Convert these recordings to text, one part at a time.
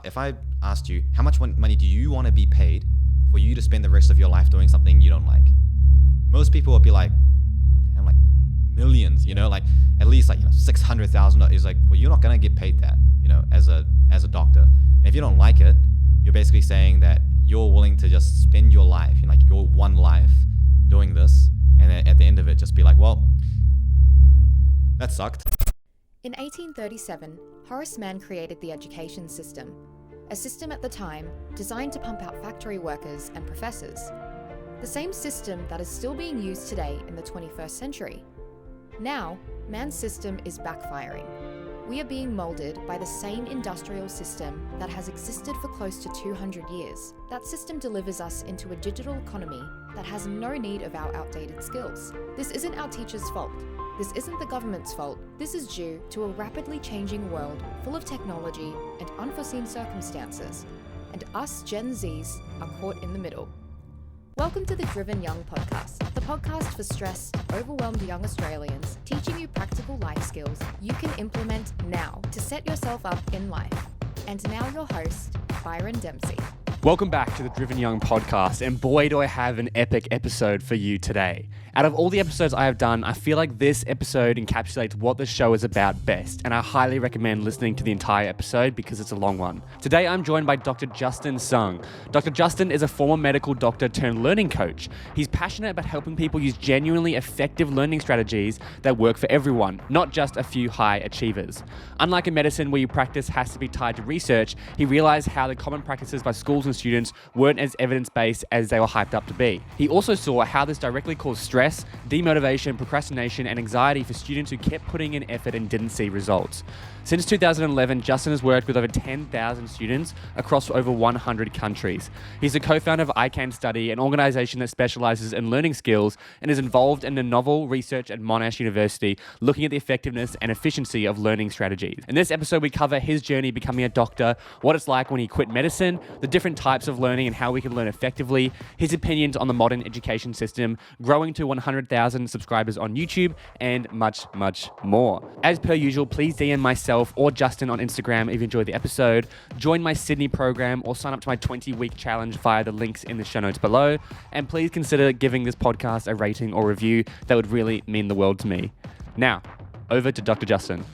If I asked you, how much money do you want to be paid for you to spend the rest of your life doing something you don't like? Most people would be like, damn, like millions, like at least like, $600,000 is like, well, you're not going to get paid that, as a doctor. And if you don't like it, you're basically saying that you're willing to just spend your life, like your one life doing this. And then at the end of it, just be like, well, that sucked. In 1837, Horace Mann created the education system, a system at the time designed to pump out factory workers and professors. The same system that is still being used today in the 21st century. Now, Mann's system is backfiring. We are being moulded by the same industrial system that has existed for close to 200 years. That system delivers us into a digital economy that has no need of our outdated skills. This isn't our teachers' fault. This isn't the government's fault. This is due to a rapidly changing world full of technology and unforeseen circumstances. And us Gen Zs are caught in the middle. Welcome to the Driven Young podcast, the podcast for stressed, overwhelmed young Australians, teaching you practical life skills you can implement now to set yourself up in life. And now your host, Byron Dempsey. Welcome back to the Driven Young podcast, and boy do I have an epic episode for you today. Out of all the episodes I have done, I feel like this episode encapsulates what the show is about best, and I highly recommend listening to the entire episode because it's a long one. Today I'm joined by Dr. Justin Sung. Dr. Justin is a former medical doctor turned learning coach. He's passionate about helping people use genuinely effective learning strategies that work for everyone, not just a few high achievers. Unlike in medicine where your practice has to be tied to research, he realized how the common practices by schools and students weren't as evidence-based as they were hyped up to be. He also saw how this directly caused stress, demotivation, procrastination, and anxiety for students who kept putting in effort and didn't see results. Since 2011, Justin has worked with over 10,000 students across over 100 countries. He's the co-founder of iCanStudy, an organization that specialises in learning skills and is involved in the novel research at Monash University, looking at the effectiveness and efficiency of learning strategies. In this episode, we cover his journey becoming a doctor, what it's like when he quit medicine, the different types of learning and how we can learn effectively, his opinions on the modern education system, growing to 100,000 subscribers on YouTube, and much, much more. As per usual, please DM myself or Justin on Instagram if you enjoyed the episode, join my Sydney program, or sign up to my 20-week challenge via the links in the show notes below. And please consider giving this podcast a rating or review. That would really mean the world to me. Now, over to Dr. Justin.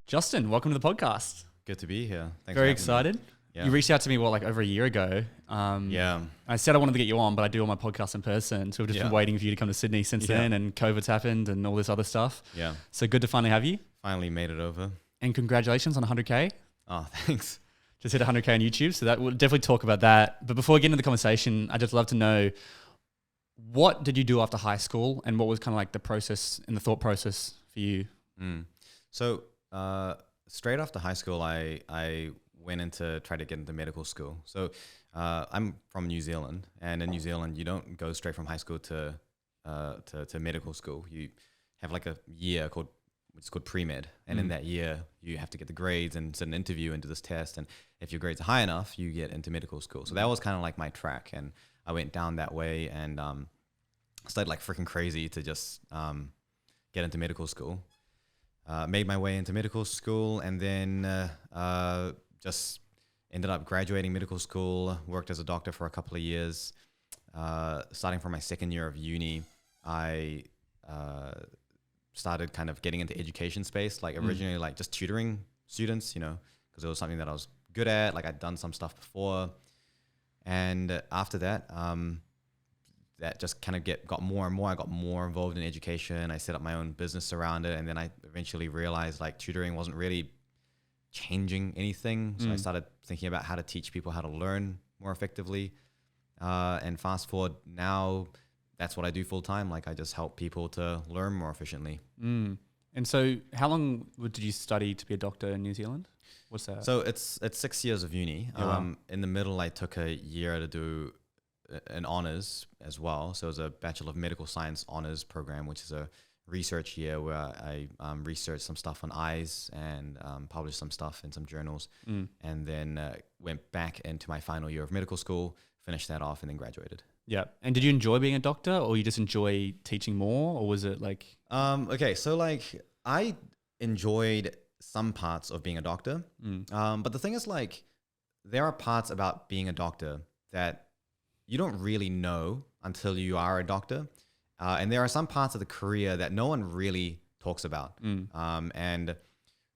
Justin, welcome to the podcast. Good to be here. Thanks. Very excited. Yeah. You reached out to me, over a year ago. Yeah. I said I wanted to get you on, but I do all my podcasts in person. So we've just been waiting for you to come to Sydney since then, and COVID's happened and all this other stuff. Yeah. So good to finally have you. Finally made it over. And congratulations on 100K. Oh, thanks. Just hit 100K on YouTube. So that we'll definitely talk about that. But before we get into the conversation, I'd just love to know, what did you do after high school, and what was kind of like the process and the thought process for you? So straight after high school, I went into try to get into medical school. So I'm from New Zealand, and in New Zealand, you don't go straight from high school to medical school. You have like a year it's called pre-med, and in that year you have to get the grades and sit an interview and do this test, and if your grades are high enough, you get into medical school. So that was kind of like my track, and I went down that way, and started like freaking crazy to just get into medical school. Made my way into medical school, and then just ended up graduating medical school, worked as a doctor for a couple of years. Starting from my second year of uni, I started kind of getting into education space, like originally like just tutoring students, because it was something that I was good at, like I'd done some stuff before. And after that, that just kind of got more and more. I got more involved in education. I set up my own business around it. And then I eventually realized like tutoring wasn't really changing anything. So I started thinking about how to teach people how to learn more effectively. And fast forward now, that's what I do full time. Like I just help people to learn more efficiently. And so how long did you study to be a doctor in New Zealand? What's that? So it's 6 years of uni. In the middle, I took a year to do an honors as well. So it was a Bachelor of Medical Science honors program, which is a research year where I researched some stuff on eyes and published some stuff in some journals. And then went back into my final year of medical school, finished that off, and then graduated. Yeah. And did you enjoy being a doctor, or you just enjoy teaching more, or was it like... Okay, so like I enjoyed some parts of being a doctor. But the thing is like there are parts about being a doctor that you don't really know until you are a doctor. And there are some parts of the career that no one really talks about. And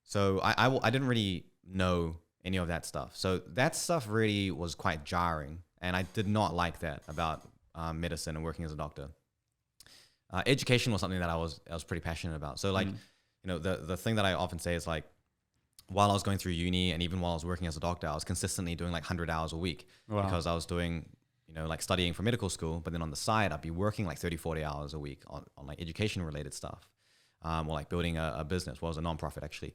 so I didn't really know any of that stuff. So that stuff really was quite jarring. And I did not like that about medicine and working as a doctor. Education was something that I was pretty passionate about. So like, the thing that I often say is like, while I was going through uni and even while I was working as a doctor, I was consistently doing like 100 hours a week. Wow. Because I was doing, like studying for medical school, but then on the side, I'd be working like 30, 40 hours a week on like education related stuff, or like building a business. Well, it was a nonprofit actually,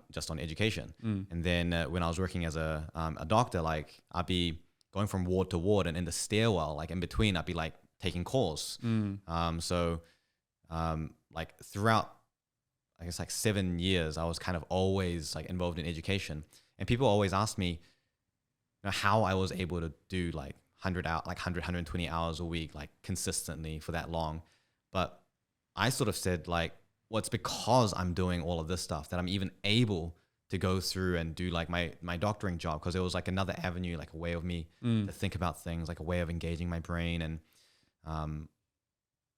just on education. And then when I was working as a doctor, like I'd be going from ward to ward, and in the stairwell, like in between, I'd be like taking calls. Like throughout, I guess like 7 years, I was kind of always like involved in education, and people always ask me, how I was able to do like 120 hours a week, like consistently for that long. But I sort of said like, well, it's because I'm doing all of this stuff that I'm even able to go through and do like my doctoring job, because it was like another avenue, like a way of me to think about things, like a way of engaging my brain. And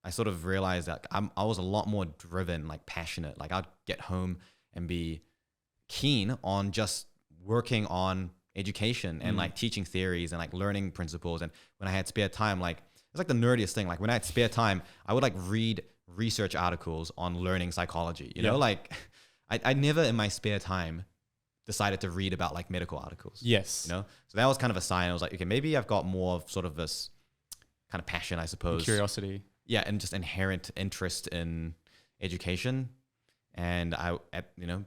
I sort of realized that I was a lot more driven, like passionate. Like I'd get home and be keen on just working on education and like teaching theories and like learning principles. And when I had spare time, like it's like the nerdiest thing. Like when I had spare time, I would like read research articles on learning psychology, you know, like I never in my spare time decided to read about like medical articles. Yes. So that was kind of a sign. I was like, okay, maybe I've got more of sort of this kind of passion, I suppose. Curiosity. Yeah, and just inherent interest in education. And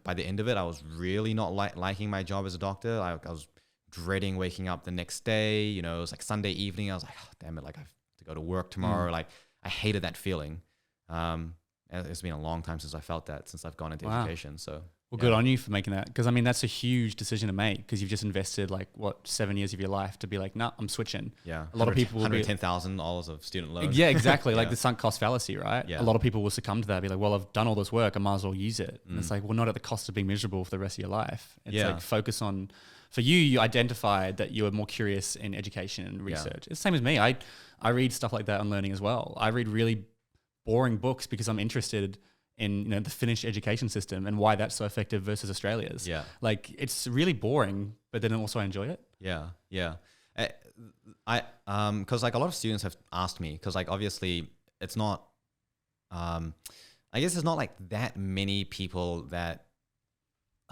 by the end of it, I was really not liking my job as a doctor. I was dreading waking up the next day. It was like Sunday evening. I was like, oh, damn it, like I have to go to work tomorrow. Like I hated that feeling. And it's been a long time since I felt that, since I've gone into education. So well, good on you for making that. Because I mean, that's a huge decision to make, because you've just invested like 7 years of your life to be like, nah, I'm switching. Yeah. A lot of people will $110,000 of student loan. Yeah, exactly. Like the sunk cost fallacy, right? Yeah. A lot of people will succumb to that. Be like, well, I've done all this work, I might as well use it. And it's like, well, not at the cost of being miserable for the rest of your life. It's like focus on, for you identified that you were more curious in education and research. It's the same as me. I read stuff like that on learning as well. I read really boring books because I'm interested in the Finnish education system and why that's so effective versus Australia's. Yeah, like it's really boring, but then also I enjoy it. Yeah. Because like a lot of students have asked me, because like obviously it's not, I guess there's not like that many people that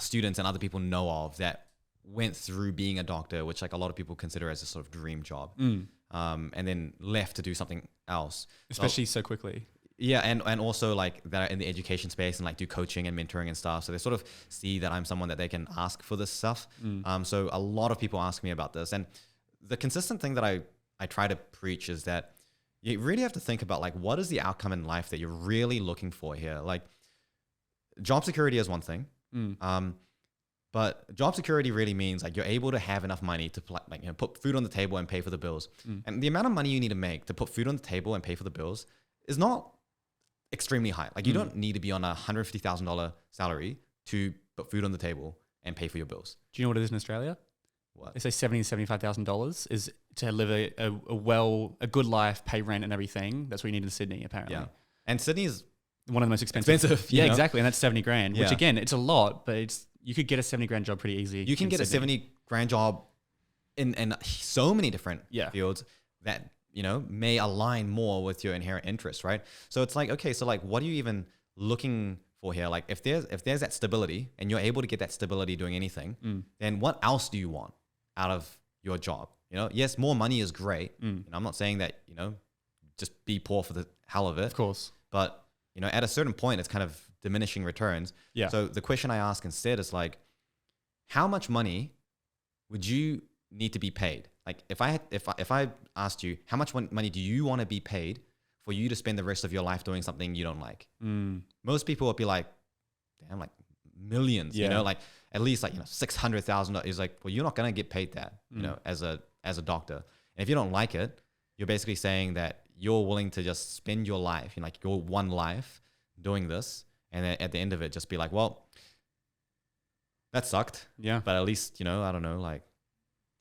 students and other people know of that went through being a doctor, which like a lot of people consider as a sort of dream job, and then left to do something else, especially so quickly. Yeah, and also like that are in the education space and like do coaching and mentoring and stuff. So they sort of see that I'm someone that they can ask for this stuff. So a lot of people ask me about this, and the consistent thing that I try to preach is that you really have to think about like, what is the outcome in life that you're really looking for here? Like job security is one thing. But job security really means like you're able to have enough money to put food on the table and pay for the bills. And the amount of money you need to make to put food on the table and pay for the bills is not extremely high. Like you don't need to be on a $150,000 salary to put food on the table and pay for your bills. Do you know what it is in Australia? What? They say $70,000 to $75,000 is to live a good life, pay rent and everything. That's what you need in Sydney, apparently. Yeah. And Sydney is one of the most expensive. Yeah, exactly. And that's 70 grand, which again, it's a lot, but you could get a 70 grand job pretty easily. You can get Sydney. a 70 grand job in so many different fields that may align more with your inherent interests, right? So it's like, okay, so like, what are you even looking for here? Like, if there's that stability and you're able to get that stability doing anything, then what else do you want out of your job? Yes, more money is great. And I'm not saying that, just be poor for the hell of it. Of course. But, at a certain point, it's kind of diminishing returns. Yeah. So the question I ask instead is like, how much money would you need to be paid? Like if I asked you, how much money do you want to be paid for you to spend the rest of your life doing something you don't like? Most people would be like, damn, like millions, like at least like, $600,000 is like, well, you're not going to get paid that, as a doctor. And if you don't like it, you're basically saying that you're willing to just spend your life, like your one life doing this. And then at the end of it, just be like, well, that sucked. Yeah. But at least, I don't know, like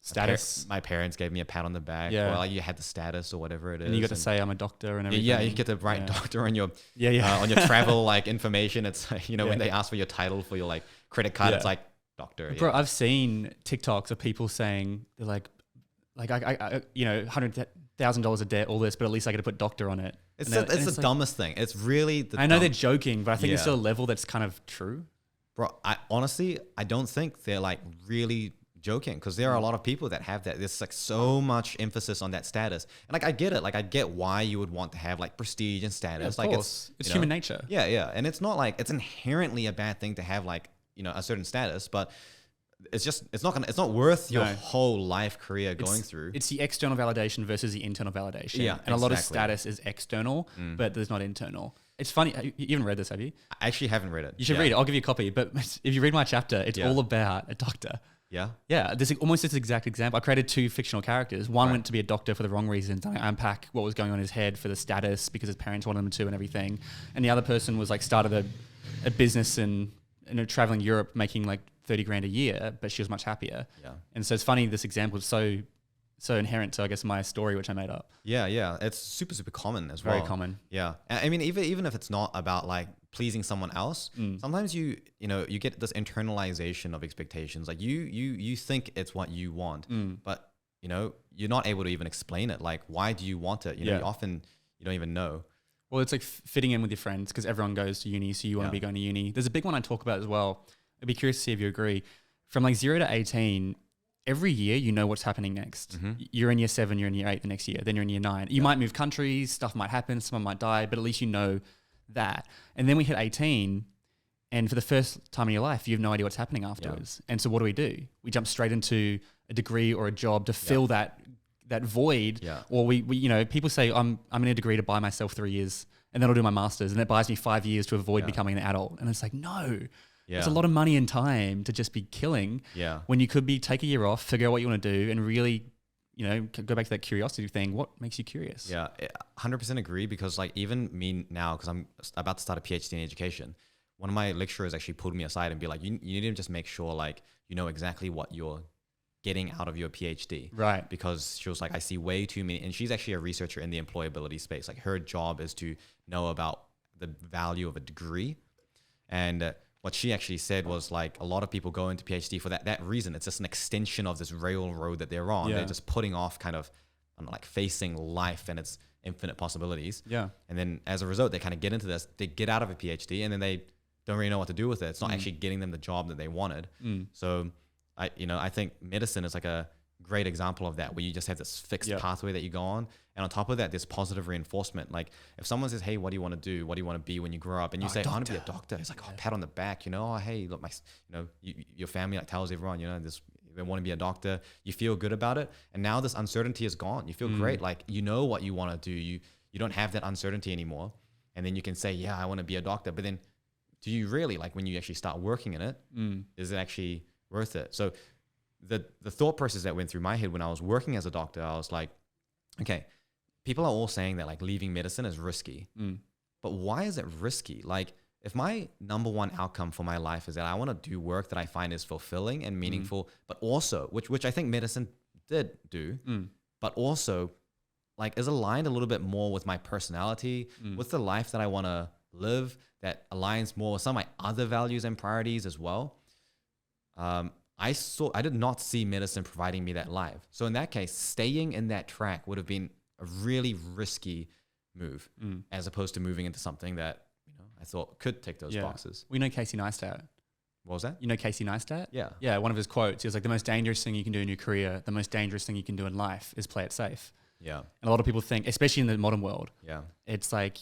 Status. My parents gave me a pat on the back. Yeah. Or like you had the status or whatever it is. And you got to say I'm a doctor and everything. Yeah, you get to write doctor on your on your travel like information. It's like, when they ask for your title for your like credit card, it's like doctor. Bro, I've seen TikToks of people saying they're like I $100,000 of debt, all this, but at least I got to put doctor on it. It's the dumbest thing. It's really I know they're joking, but I think there's still a level that's kind of true. Bro, I honestly don't think they're like really joking, because there are a lot of people that have that. There's like so much emphasis on that status, and like I get it. Like I get why you would want to have like prestige and status. Yeah, of course. It's human nature. Yeah, and it's not like it's inherently a bad thing to have like a certain status, but it's not worth your whole life career going through. It's the external validation versus the internal validation. Yeah, and a lot of status is external, but there's not internal. It's funny. You haven't read this, have you? I actually haven't read it. You should read it. I'll give you a copy. But if you read my chapter, it's all about a doctor. Yeah. Yeah. There's almost this exact example. I created 2 fictional characters. One went to be a doctor for the wrong reasons. I unpack what was going on in his head for the status because his parents wanted him to and everything. And the other person was like started a business and traveling Europe making like 30 grand a year, but she was much happier. Yeah. And so it's funny, this example is so inherent to, I guess, my story, which I made up. Yeah. It's super, super common as well. Very common. Yeah. I mean, even if it's not about like pleasing someone else, sometimes you get this internalization of expectations. Like you think it's what you want, but you're not able to even explain it. Like, why do you want it? You often you don't even know. Well, it's like fitting in with your friends, because everyone goes to uni, so you want to be going to uni. There's a big one I talk about as well. I'd be curious to see if you agree. From like 0 to 18, every year you know what's happening next. You're in year 7, you're in year 8 the next year, then you're in year 9. You might move countries, stuff might happen, someone might die, but at least you know that. And then we hit 18, and for the first time in your life, you have no idea what's happening afterwards. And so what do? We jump straight into a degree or a job to fill that void. Or we people say I'm in a degree to buy myself 3 years, and then I'll do my master's, and it buys me 5 years to avoid becoming an adult. And it's like, no. It's a lot of money and time to just be killing when you could be take a year off, figure out what you want to do, and really, go back to that curiosity thing. What makes you curious? Yeah, 100% agree, because like even me now, because I'm about to start a PhD in education, one of my lecturers actually pulled me aside and be like, you need to just make sure like you know exactly what you're getting out of your PhD. Right. Because she was like, I see way too many, and she's actually a researcher in the employability space. Like her job is to know about the value of a degree. And what she actually said was like, a lot of people go into PhD for that reason. It's just an extension of this railroad that they're on. They're just putting off kind of like facing life and its infinite possibilities. Yeah. And then as a result, they kind of get into this, they get out of a PhD, and then they don't really know what to do with it. It's not actually getting them the job that they wanted. So I think medicine is like a great example of that, where you just have this fixed pathway that you go on. And on top of that, there's positive reinforcement. Like if someone says, hey, what do you want to do? What do you want to be when you grow up? And you say, I want to be a doctor. It's like, pat on the back, oh, hey, look, your family like tells everyone, they want to be a doctor. You feel good about it. And now this uncertainty is gone. You feel great. Like, you know what you want to do. You don't have that uncertainty anymore. And then you can say, yeah, I want to be a doctor. But then do you really, like when you actually start working in it, is it actually worth it? So the thought process that went through my head when I was working as a doctor, I was like, okay, people are all saying that like leaving medicine is risky, but why is it risky? Like if my number one outcome for my life is that I want to do work that I find is fulfilling and meaningful, but also, which I think medicine did do, but also like is aligned a little bit more with my personality, with the life that I want to live, that aligns more with some of my other values and priorities as well. I did not see medicine providing me that life. So in that case, staying in that track would have been a really risky move, as opposed to moving into something that I thought could tick those boxes. We know Casey Neistat. What was that? You know Casey Neistat? Yeah. Yeah, one of his quotes, he was like, the most dangerous thing you can do in your career, the most dangerous thing you can do in life is play it safe. Yeah. And a lot of people think, especially in the modern world, it's like,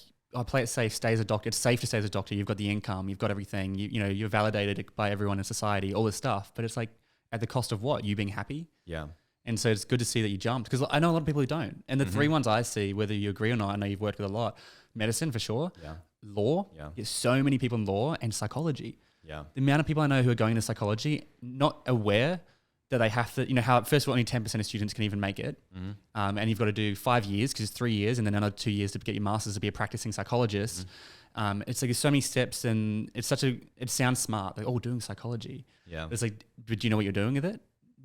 play it safe, stay as a doctor. It's safe to stay as a doctor. You've got the income, you've got everything. You're validated by everyone in society, all this stuff. But it's like, at the cost of what? You being happy? Yeah. And so it's good to see that you jumped, because I know a lot of people who don't. And the 3 ones I see, whether you agree or not, I know you've worked with a lot. Medicine for sure. Yeah. Law. Yeah. There's so many people in law, and psychology. Yeah. The amount of people I know who are going into psychology, not aware that they have to, how first of all, only 10% of students can even make it. And you've got to do 5 years, because it's 3 years, and then another 2 years to get your master's to be a practicing psychologist. It's like there's so many steps, and it sounds smart, like, doing psychology. Yeah. It's like, but do you know what you're doing with it?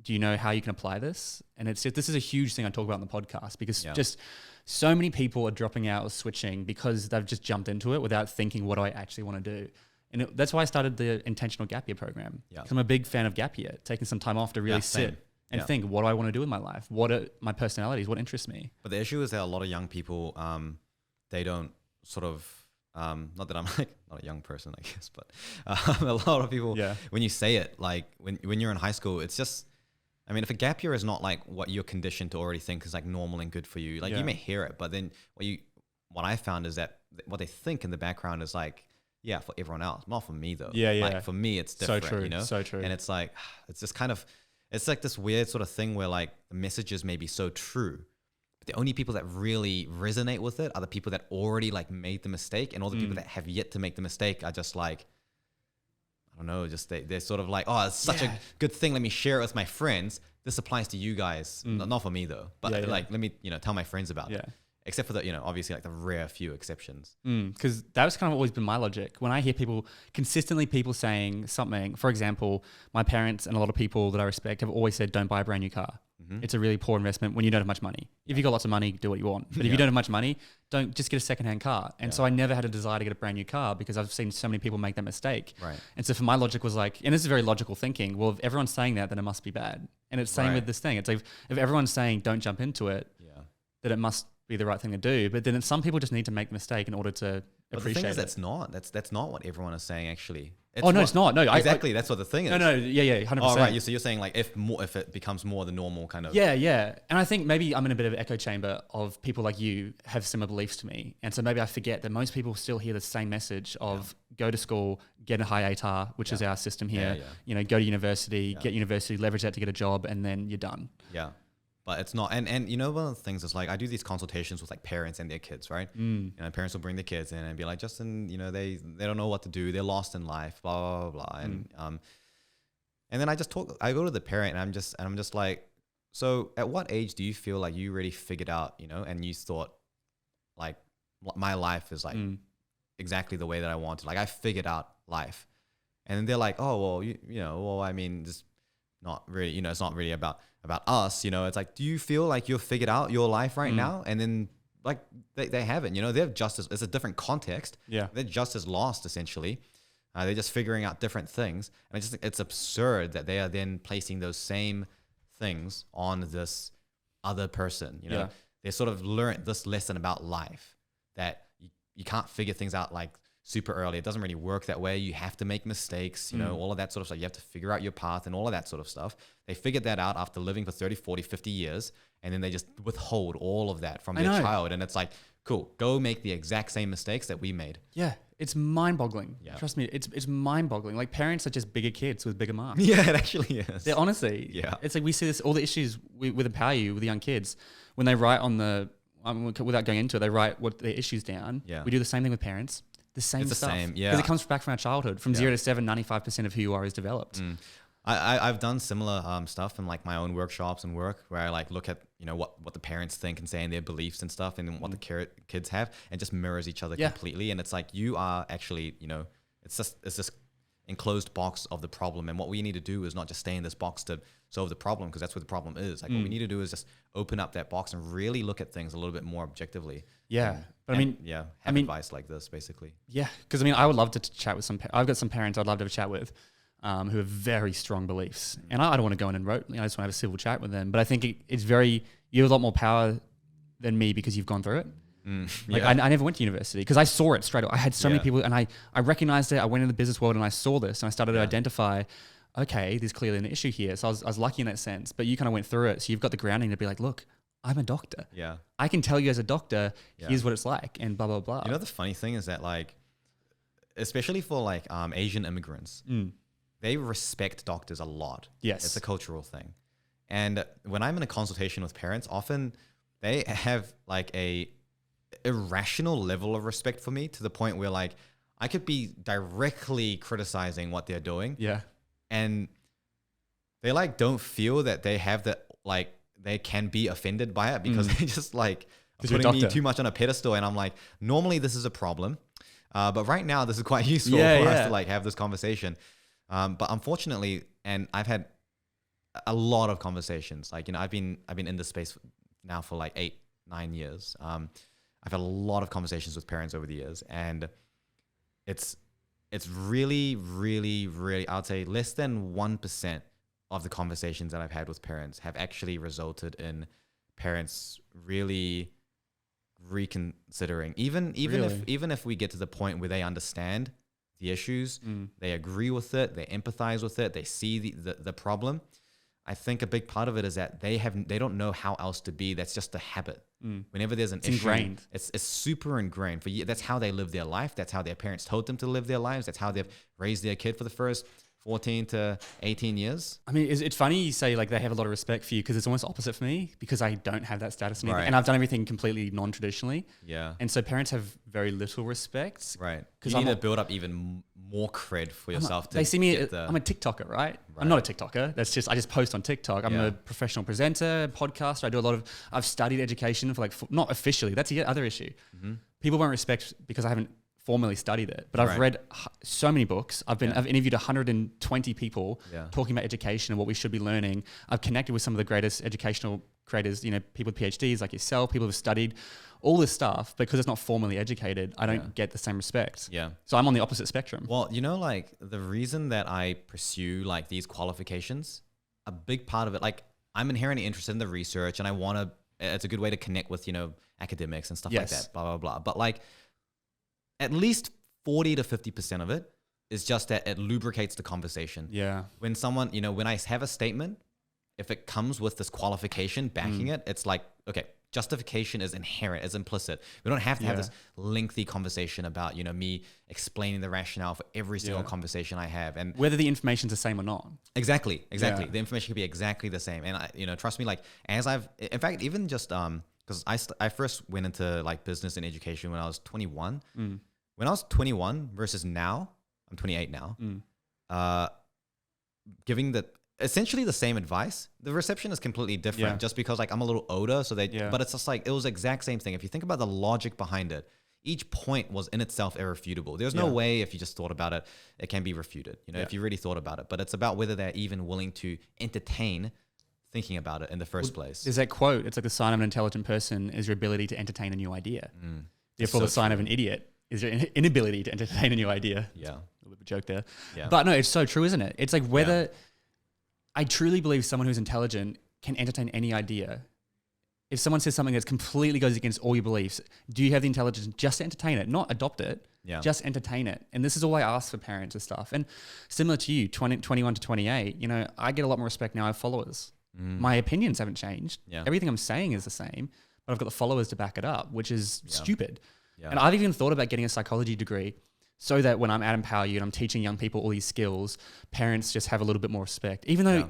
do you know how you can apply this? And this is a huge thing I talk about on the podcast, because Yeah. just so many people are dropping out or switching because they've just jumped into it without thinking, what do I actually want to do? And that's why I started the intentional gap year program. Yeah. 'Cause I'm a big fan of gap year, taking some time off to really same. sit and Yeah. think, what do I want to do in my life? What are my personalities? What interests me? But the issue is that a lot of young people, they don't sort of, not that I'm like not a young person, I guess, but a lot of people, Yeah. when you say it, like when you're in high school, it's just, I mean, if a gap year is not like what you're conditioned to already think is like normal and good for you, like Yeah. you may hear it, but then what I found is that what they think in the background is like, yeah, for everyone else, not for me though. Yeah, yeah. Like for me, it's So different, true, you know? so true. And it's like, it's just kind of, it's like this weird sort of thing where like the messages may be so true, but the only people that really resonate with it are the people that already like made the mistake, and all the people that have yet to make the mistake are just like, I don't know, just they're sort of like, oh, it's such a good thing. Let me share it with my friends. This applies to you guys, not for me though. But Yeah, yeah. like, let me tell my friends about Yeah. it. Except for the obviously like the rare few exceptions. Because that was kind of always been my logic. When I hear people saying something, for example, my parents and a lot of people that I respect have always said, don't buy a brand new car. It's a really poor investment when you don't have much money. If you've got lots of money, do what you want. But if you don't have much money, don't just get a secondhand car. And so I never had a desire to get a brand new car because I've seen so many people make that mistake. Right. And so for my logic was like, and this is very logical thinking, well, if everyone's saying that, then it must be bad. And it's same with this thing. It's like, if everyone's saying don't jump into it, then it must be the right thing to do. But then some people just need to make the mistake in order to But appreciate the thing it. is, that's not what everyone is saying actually. It's not. No, exactly. That's what the thing is. No, yeah, 100%. Oh, right. So you're saying like if it becomes more the normal kind of. Yeah. And I think maybe I'm in a bit of an echo chamber of people like you have similar beliefs to me. And so maybe I forget that most people still hear the same message of go to school, get a high ATAR, which is our system here, go to university, get university, leverage that to get a job, and then you're done. Yeah. But it's not, and one of the things is like I do these consultations with like parents and their kids, right? Parents will bring their kids in and be like, Justin, they don't know what to do, they're lost in life, blah blah blah, and then I go to the parent and I'm just like, so at what age do you feel like you really figured out, and you thought like my life is like exactly the way that I wanted, like I figured out life, and then they're like, oh well, I mean, just not really, it's not really about us, it's like, do you feel like you've figured out your life right now? And then like they haven't, they're just as, it's a different context. Yeah. They're just as lost essentially. They're just figuring out different things. And it's absurd that they are then placing those same things on this other person, They sort of learned this lesson about life that you can't figure things out like super early. It doesn't really work that way. You have to make mistakes, all of that sort of stuff. You have to figure out your path and all of that sort of stuff. They figured that out after living for 30, 40, 50 years. And then they just withhold all of that from their child. And it's like, cool, go make the exact same mistakes that we made. Yeah. It's mind-boggling. Yeah. Trust me, it's mind-boggling. Like parents are just bigger kids with bigger marks. Yeah, it actually is. They're honestly. Yeah. It's like we see this, all the issues with Empower You, with the young kids, when they write on the, without going into it, they write what their issues down. Yeah. We do the same thing with parents. The same It's the stuff. same, yeah. Because it comes back from our childhood. From 0 to 7, 95% of who you are is developed. I've done similar stuff in like my own workshops and work where I like look at what the parents think and say and their beliefs and stuff and what the kids have and just mirrors each other completely. And it's like you are actually it's this enclosed box of the problem, and what we need to do is not just stay in this box to solve the problem, because that's what the problem is. Like what we need to do is just open up that box and really look at things a little bit more objectively. Yeah. But have advice like this basically. Yeah. Because I would love to chat with I've got some parents I'd love to have a chat with who have very strong beliefs. And I don't want to go in and I just want to have a civil chat with them. But I think you have a lot more power than me because you've gone through it. I never went to university because I saw it straight away. I had so many people and I recognized it. I went in the business world and I saw this and I started to identify, okay, there's clearly an issue here. So I was lucky in that sense, but you kind of went through it. So you've got the grounding to be like, look, I'm a doctor. Yeah. I can tell you as a doctor, here's what it's like and blah, blah, blah. The funny thing is that like, especially for like Asian immigrants, they respect doctors a lot. Yes. It's a cultural thing. And when I'm in a consultation with parents, often they have like a irrational level of respect for me to the point where like I could be directly criticizing what they're doing. Yeah. And they like don't feel that they have that, like they can be offended by it because they just like putting me too much on a pedestal. And I'm like, normally this is a problem. But right now this is quite useful for us to like have this conversation. But unfortunately, and I've had a lot of conversations. Like, I've been in this space now for like 8-9 years. I've had a lot of conversations with parents over the years, and it's really, really, really, I'd say less than 1% of the conversations that I've had with parents have actually resulted in parents really reconsidering. Even if we get to the point where they understand the issues, they agree with it, they empathize with it, they see the problem. I think a big part of it is that they don't know how else to be. That's just a habit. Whenever there's an issue, ingrained. It's super ingrained for you. That's how they live their life. That's how their parents told them to live their lives. That's how they've raised their kid for the first 14 to 18 years. I mean, it's funny you say like they have a lot of respect for you, because it's almost opposite for me, because I don't have that status in anything, and I've done everything completely non-traditionally. Yeah. And so parents have very little respect. Right. Because you need to build up even more cred for yourself. They see me, I'm a TikToker, right? I'm not a TikToker. I just post on TikTok. I'm a professional presenter, podcaster. I've studied education for not officially. That's the other issue. People won't respect because I haven't formally studied it, but I've read so many books. I've interviewed 120 people talking about education and what we should be learning. I've connected with some of the greatest educational creators, people with PhDs like yourself, people who've studied all this stuff. Because it's not formally educated, I don't get the same respect. Yeah. So I'm on the opposite spectrum. Well, like the reason that I pursue like these qualifications, a big part of it, like I'm inherently interested in the research, and it's a good way to connect with, academics and stuff like that, blah, blah, blah. But like, at least 40 to 50% of it is just that it lubricates the conversation. Yeah. When someone, when I have a statement, if it comes with this qualification backing it, it's like, okay, justification is inherent, is implicit. We don't have to have this lengthy conversation about, me explaining the rationale for every single conversation I have. And whether the information's the same or not. Exactly. Yeah. The information could be exactly the same. And trust me, like in fact, even just, because I first went into like business and education when I was 21. When I was 21 versus now, I'm 28 now, giving essentially the same advice, the reception is completely different just because like I'm a little older. So but it's just like, it was the exact same thing. If you think about the logic behind it, each point was in itself irrefutable. There's no way, if you just thought about it, it can be refuted, if you really thought about it. But it's about whether they're even willing to entertain thinking about it in the first place. There's that quote, it's like the sign of an intelligent person is your ability to entertain a new idea. Therefore, the sign of an idiot is your inability to entertain a new idea. Yeah. A little bit of a joke there. Yeah. But no, it's so true, isn't it? It's like whether I truly believe someone who's intelligent can entertain any idea. If someone says something that completely goes against all your beliefs, do you have the intelligence just to entertain it, not adopt it, just entertain it? And this is all I ask for parents and stuff. And similar to you, 21 to 28, I get a lot more respect now. I have followers. My opinions haven't changed. Yeah. Everything I'm saying is the same, but I've got the followers to back it up, which is stupid. Yeah. And I've even thought about getting a psychology degree so that when I'm at Empower You and I'm teaching young people all these skills, parents just have a little bit more respect. Even though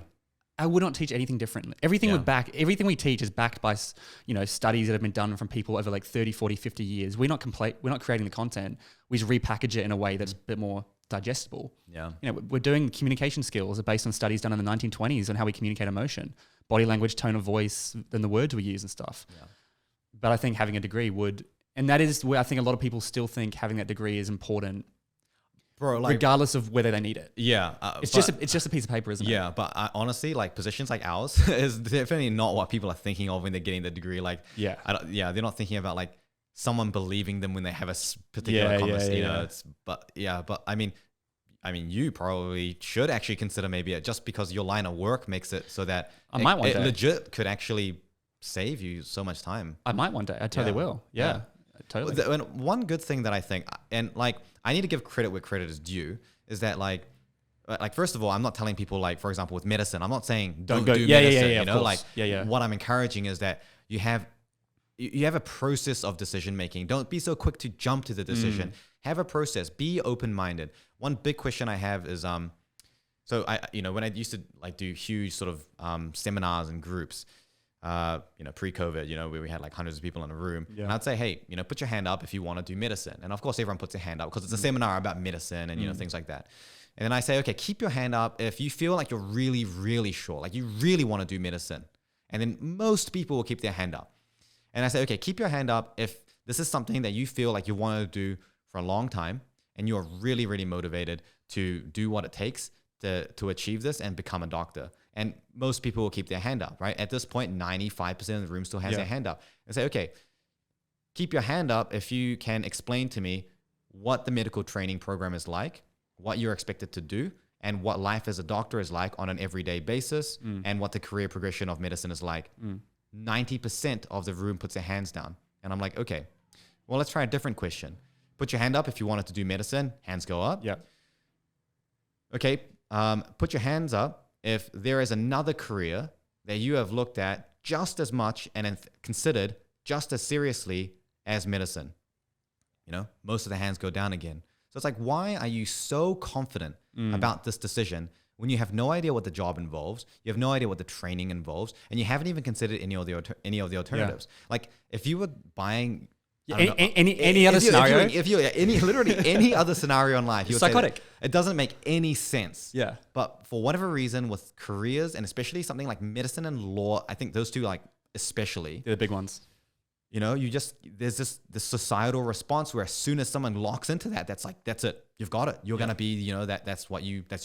I would not teach anything different. Everything we teach is backed by, studies that have been done from people over like 30, 40, 50 years. We're not creating the content. We just repackage it in a way that's a bit more digestible. Yeah. We're doing communication skills based on studies done in the 1920s on how we communicate emotion, body language, tone of voice, and the words we use and stuff. Yeah. But I think having a degree would, and that is where I think a lot of people still think having that degree is important, regardless of whether they need it. Yeah. It's just a piece of paper, isn't it? Yeah. But honestly, like positions like ours is definitely not what people are thinking of when they're getting the degree. Like, they're not thinking about like someone believing them when they have a particular conversation. But I mean, you probably should actually consider maybe it, just because your line of work makes it so that it legit could actually save you so much time. I might one day. I totally will. Yeah. Totally. And one good thing that I think, and like I need to give credit where credit is due, is that like first of all, I'm not telling people like, for example, with medicine, I'm not saying don't do medicine. What I'm encouraging is that you have a process of decision making. Don't be so quick to jump to the decision. Have a process. Be open-minded. One big question I have is so I when I used to like do huge sort of seminars and groups, pre-COVID, where we had like hundreds of people in a room, and I'd say, hey, put your hand up if you want to do medicine. And of course, everyone puts their hand up because it's a seminar about medicine and things like that. And then I say, okay, keep your hand up if you feel like you're really, really sure, like you really want to do medicine. And then most people will keep their hand up. And I say, okay, keep your hand up if this is something that you feel like you want to do for a long time and you're really, really motivated to do what it takes to achieve this and become a doctor. And most people will keep their hand up, right? At this point, 95% of the room still has their hand up. And say, okay, keep your hand up if you can explain to me what the medical training program is like, what you're expected to do, and what life as a doctor is like on an everyday basis, and what the career progression of medicine is like. 90% of the room puts their hands down. And I'm like, okay, well, let's try a different question. Put your hand up if you wanted to do medicine. Hands go up. Yep. Okay, put your hands up if there is another career that you have looked at just as much and considered just as seriously as medicine. You know, most of the hands go down again. So it's like, why are you so confident about this decision when you have no idea what the job involves, you have no idea what the training involves, and you haven't even considered any of the alternatives? Like, if you were buying any other scenario, literally any other scenario in life, you're psychotic. It doesn't make any sense. Yeah. But for whatever reason, with careers and especially something like medicine and law, I think those two, like, especially, they're the big ones. You know, there's this societal response where as soon as someone locks into that, that's it. You've got it. You're gonna be, you know, that's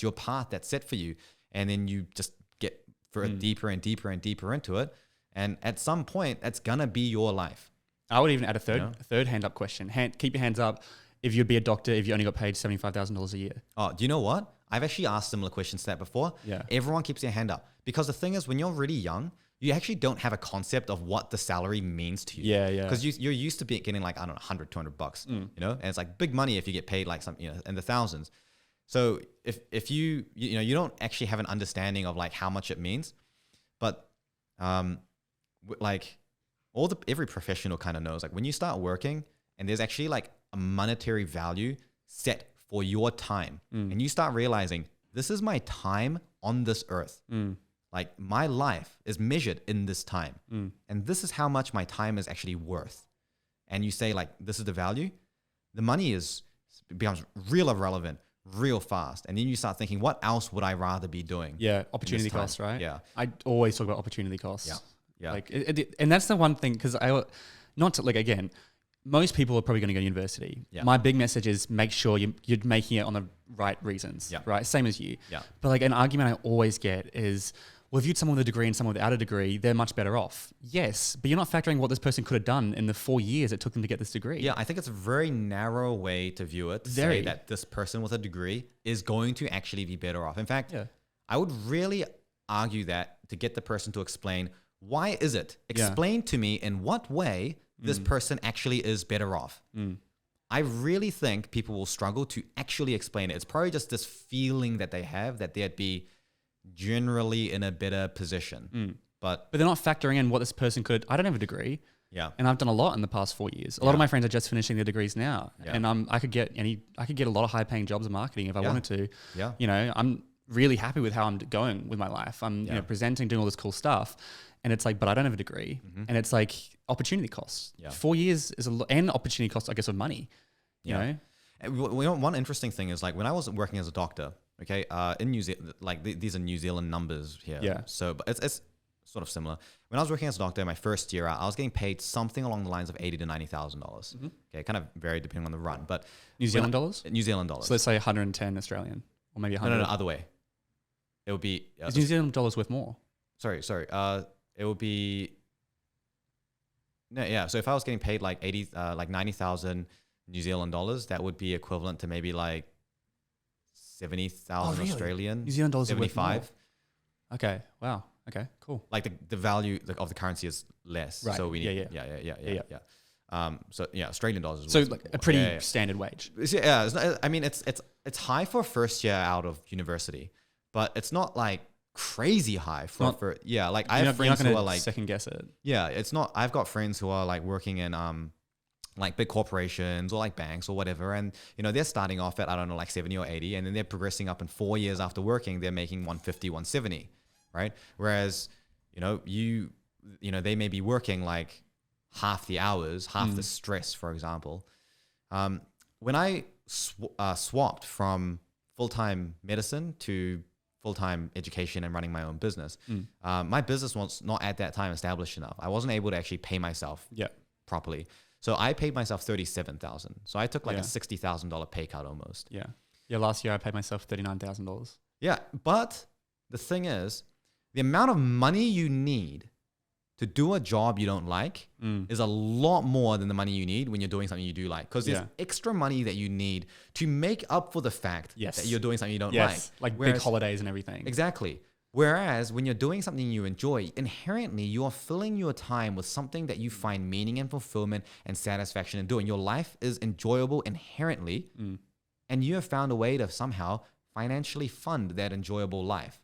your path that's set for you, and then you just get deeper and deeper and deeper into it, and at some point, that's gonna be your life. I would even add a third hand up question. Keep your hands up if you'd be a doctor if you only got paid $75,000 a year. Oh, do you know what? I've actually asked similar questions to that before. Yeah. Everyone keeps their hand up because the thing is, when you're really young, you actually don't have a concept of what the salary means to you. Yeah, yeah. Because you're used to getting like, I don't know, 100, 200 bucks, you know? And it's like big money if you get paid like some, you know, in the thousands. So if you know, you don't actually have an understanding of like how much it means, but like every professional kind of knows, like when you start working and there's actually like a monetary value set for your time, and you start realizing this is my time on this earth. Like, my life is measured in this time. And this is how much my time is actually worth. And you say, like, this is the value. The money becomes real irrelevant real fast. And then you start thinking, what else would I rather be doing? Yeah, opportunity costs, right? Yeah. I always talk about opportunity costs. Yeah. Yeah. Like, and that's the one thing, because again, most people are probably going to go to university. Yeah. My big message is make sure you're making it on the right reasons, right? Same as you. Yeah. But like an argument I always get is, well, if you had someone with a degree and someone without a degree, they're much better off. Yes, but you're not factoring what this person could have done in the 4 years it took them to get this degree. Yeah, I think it's a very narrow way to view it, to say that this person with a degree is going to actually be better off. In fact, I would really argue that to get the person to explain, why is it? Explain to me in what way this person actually is better off. I really think people will struggle to actually explain it. It's probably just this feeling that they have that they'd be generally in a better position. But they're not factoring in what this person could. I don't have a degree. Yeah. And I've done a lot in the past 4 years. A lot of my friends are just finishing their degrees now. Yeah. And I could get a lot of high paying jobs in marketing if I wanted to. Yeah. You know, I'm really happy with how I'm going with my life. I'm you know, presenting, doing all this cool stuff. And it's like, but I don't have a degree. And it's like opportunity costs. 4 years is a lot, and opportunity costs, I guess, of money. You know? And one interesting thing is, like, when I was working as a doctor, okay, in New Zealand, like these are New Zealand numbers here. Yeah. So, but it's sort of similar. When I was working as a doctor, my first year out, I was getting paid something along the lines of $80,000 to $90,000. Okay, kind of varied depending on the run, but New Zealand dollars. New Zealand dollars. So let's say 110 Australian, or maybe 100. No, other way. It would be. Is New Zealand dollars worth more? Sorry. It would be. No, yeah. So if I was getting paid like 90,000 New Zealand dollars, that would be equivalent to maybe like 70,000 Australian. New Zealand dollars 75. Are worth more. Okay. Wow. Okay. Cool. Like the value of the currency is less. Right. So we need. Yeah. So yeah, Australian dollars. So like a pretty standard wage. Yeah. I mean, it's high for first year out of university, but it's not like crazy high for like I have friends who are like second guess it. Yeah, it's not. I've got friends who are like working in like big corporations or like banks or whatever, and you know they're starting off at, I don't know, like 70 or 80, and then they're progressing up in 4 years after working, they're making 150, 170, right? Whereas you know they may be working like half the hours, half the stress, for example. When I swapped from full-time medicine to full-time education and running my own business, my business was not at that time established enough. I wasn't able to actually pay myself properly. So I paid myself $37,000. So I took like a $60,000 pay cut almost. Yeah. Last year I paid myself $39,000. Yeah, but the thing is, the amount of money you need to do a job you don't like is a lot more than the money you need when you're doing something you do like. Because there's extra money that you need to make up for the fact that you're doing something you don't like. Big holidays and everything. Exactly. Whereas when you're doing something you enjoy, inherently you are filling your time with something that you find meaning and fulfillment and satisfaction in doing. Your life is enjoyable inherently, and you have found a way to somehow financially fund that enjoyable life.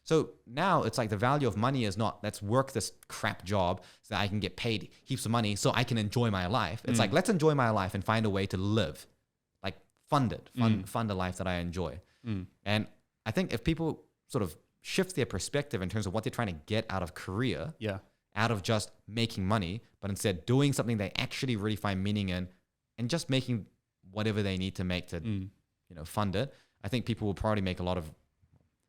So now it's like the value of money is not, let's work this crap job so that I can get paid heaps of money so I can enjoy my life. It's like, let's enjoy my life and find a way to live, like fund it, fund a life that I enjoy. And I think if people sort of shift their perspective in terms of what they're trying to get out of career, out of just making money, but instead doing something they actually really find meaning in and just making whatever they need to make to, fund it, I think people will probably make a lot of,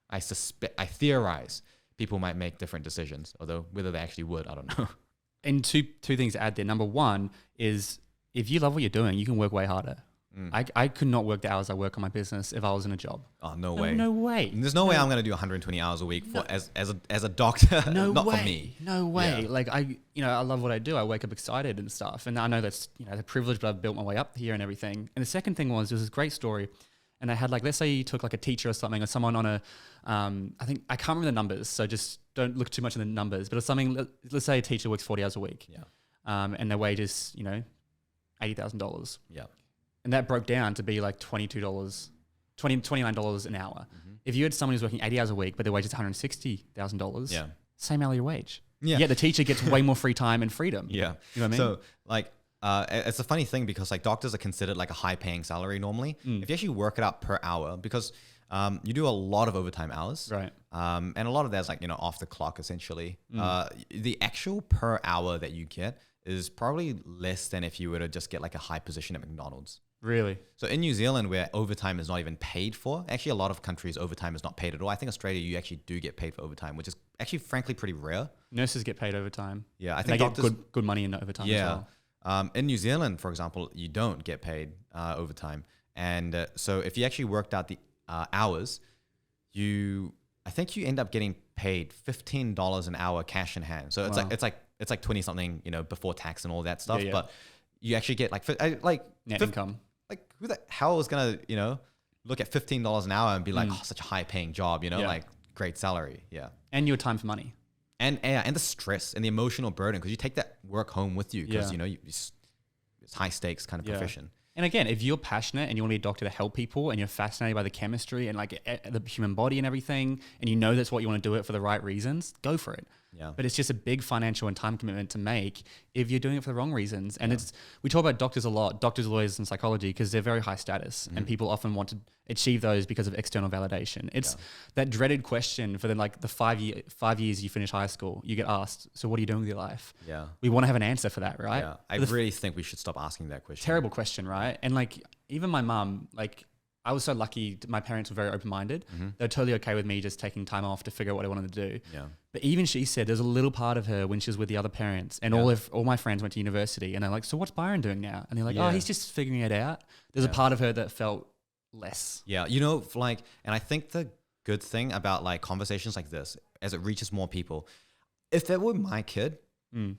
I theorize people might make different decisions, although whether they actually would, I don't know. And two things to add there. Number one is if you love what you're doing, you can work way harder. I could not work the hours I work on my business if I was in a job. Oh, no way. No way. There's no way I'm going to do 120 hours a week for as a doctor. No Not way. for me. No way. Yeah. Like I love what I do. I wake up excited and stuff. And I know that's, the privilege, but I've built my way up here and everything. And the second thing was, this great story. And I had let's say you took a teacher or something or someone on a, I can't remember the numbers. So just don't look too much at the numbers, but it's something, let's say a teacher works 40 hours a week. And their wage is, $80,000. Yeah. And that broke down to be like $29 an hour. If you had someone who's working 80 hours a week, but their wage is $160,000, same hourly wage. Yeah. Yet the teacher gets way more free time and freedom. Yeah. You know what I mean? So it's a funny thing because doctors are considered like a high paying salary normally. If you actually work it out per hour, because you do a lot of overtime hours. Right. And a lot of that's off the clock essentially. The actual per hour that you get is probably less than if you were to just get a high position at McDonald's. Really? So in New Zealand, where overtime is not even paid for, actually a lot of countries overtime is not paid at all. I think Australia, you actually do get paid for overtime, which is actually frankly pretty rare. Nurses get paid overtime. Yeah, I think think they doctors get good money in overtime as well. In New Zealand, for example, you don't get paid overtime, and so if you actually worked out the hours, I think you end up getting paid $15 an hour cash in hand. So it's like 20 something, before tax and all that stuff. But you actually get net income. Like who the hell is gonna look at $15 an hour and be like, oh, such a high paying job, like great salary, and your time for money, and the stress and the emotional burden because you take that work home with you because it's high stakes kind of profession. And again, if you're passionate and you want to be a doctor to help people and you're fascinated by the chemistry and the human body and everything, and you know that's what you want to do it for the right reasons, go for it. Yeah. But it's just a big financial and time commitment to make if you're doing it for the wrong reasons. And we talk about doctors a lot, doctors, lawyers, and psychology, because they're very high status and people often want to achieve those because of external validation. It's that dreaded question for the 5 years you finish high school, you get asked, so what are you doing with your life? Yeah. We want to have an answer for that, right? Yeah. I really think we should stop asking that question. Terrible question, right? And even my mum, I was so lucky. My parents were very open-minded. They were totally okay with me just taking time off to figure out what I wanted to do. Yeah. But even she said there's a little part of her when she was with the other parents and all my friends went to university and they're like, so what's Byron doing now? And they're like, oh, he's just figuring it out. There's a part of her that felt less. Yeah. And I think the good thing about conversations like this, as it reaches more people, if it were my kid,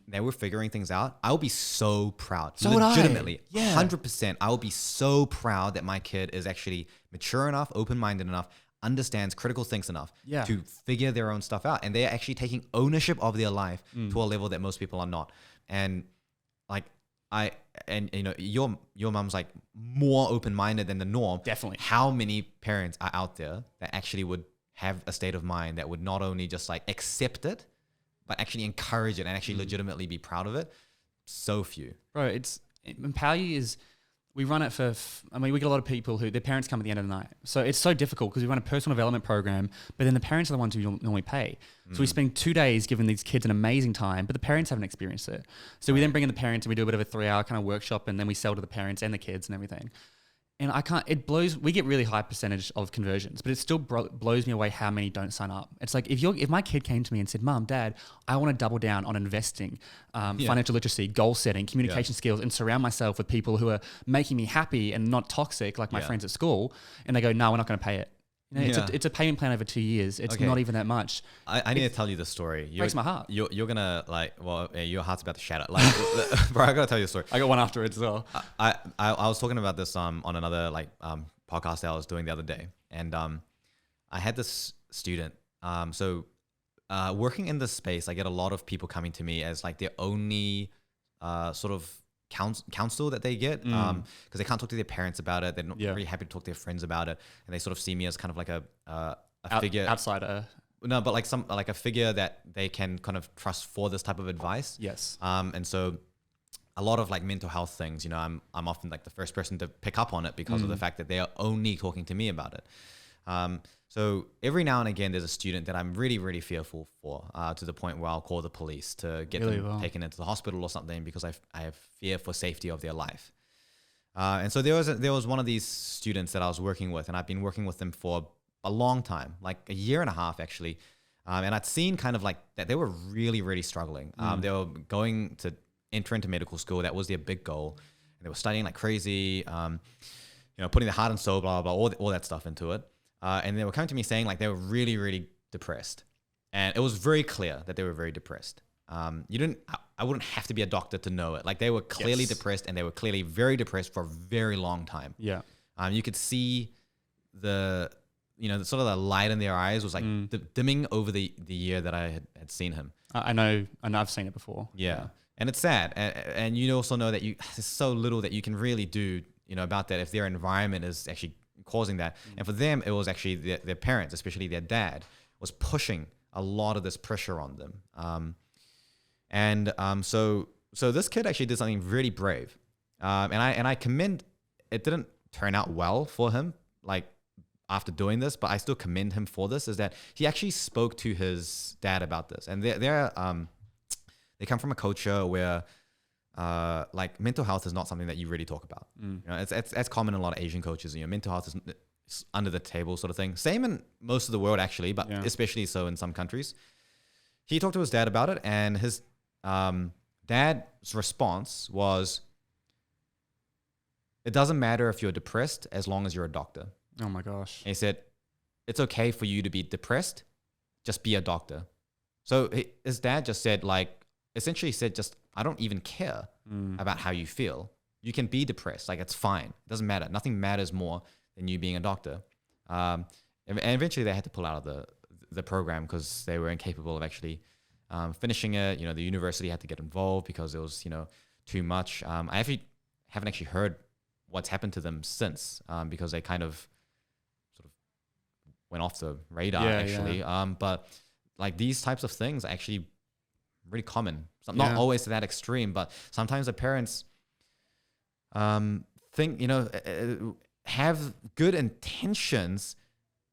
they were figuring things out, I would be so proud. So legitimately, would I. 100%. I would be so proud that my kid is actually mature enough, open-minded enough, understands critical things enough to figure their own stuff out. And they're actually taking ownership of their life to a level that most people are not. And your mom's more open-minded than the norm. Definitely. How many parents are out there that actually would have a state of mind that would not only just accept it, but actually encourage it and actually legitimately be proud of it? So few. Bro, Empower You is, we run it we get a lot of people who their parents come at the end of the night. So it's so difficult because we run a personal development program, but then the parents are the ones who normally pay. So we spend 2 days giving these kids an amazing time, but the parents haven't experienced it. So we then bring in the parents and we do a bit of a 3-hour kind of workship and then we sell to the parents and the kids and everything. And we get really high percentage of conversions, but it still blows me away how many don't sign up. It's like, if my kid came to me and said, Mom, Dad, I want to double down on investing, financial literacy, goal setting, communication skills, and surround myself with people who are making me happy and not toxic like my friends at school. And they go, no, we're not going to pay it. You know, it's a payment plan over 2 years. It's not even that much. I need to tell you the story. Breaks my heart. You're gonna like, well, your heart's about to shatter. Like, bro, I gotta tell you a story. I got one afterwards as well. I was talking about this on another podcast that I was doing the other day, and I had this student. Working in this space, I get a lot of people coming to me as like their only sort of counsel that they get, because they can't talk to their parents about it. They're not really happy to talk to their friends about it, and they sort of see me as kind of like a figure outsider. No, but like a figure that they can kind of trust for this type of advice. Yes. And so a lot of like mental health things, you know, I'm often like the first person to pick up on it because of the fact that they are only talking to me about it. So every now and again, there's a student that I'm really, really fearful for, to the point where I'll call the police to get them taken into the hospital or something, because I have fear for safety of their life. And so there was one of these students that I was working with, and I've been working with them for a long time, like a year and a half actually. And I'd seen kind of like that they were really, really struggling. They were going to enter into medical school. That was their big goal. And they were studying like crazy, putting their heart and soul, blah, blah, blah, all that stuff into it. And they were coming to me saying like they were really, really depressed. And it was very clear that they were very depressed. I wouldn't have to be a doctor to know it. Like they were clearly depressed, and they were clearly very depressed for a very long time. Yeah. You could see the sort of the light in their eyes was like dimming over the year that I had seen him. I know I've seen it before. Yeah. And it's sad. And you also know that there's so little that you can really do, about that if their environment is actually causing that. And for them, it was actually their parents, especially their dad, was pushing a lot of this pressure on them. So this kid actually did something really brave. And I commend, it didn't turn out well for him, like after doing this, but I still commend him for this, is that he actually spoke to his dad about this. And they come from a culture where like mental health is not something that you really talk about. It's common in a lot of Asian cultures. Mental health is under the table sort of thing. Same in most of the world actually, but especially so in some countries. He talked to his dad about it, and his dad's response was, "It doesn't matter if you're depressed as long as you're a doctor." Oh my gosh. And he said, "It's okay for you to be depressed. Just be a doctor." So his dad just said, essentially said, I don't even care about how you feel. You can be depressed. Like, it's fine. It doesn't matter. Nothing matters more than you being a doctor. And eventually they had to pull out of the program because they were incapable of actually finishing it. The university had to get involved because it was, too much. I haven't actually heard what's happened to them since, because they kind of sort of went off the radar actually. But like these types of things are actually really common. So not always to that extreme, but sometimes the parents think, have good intentions,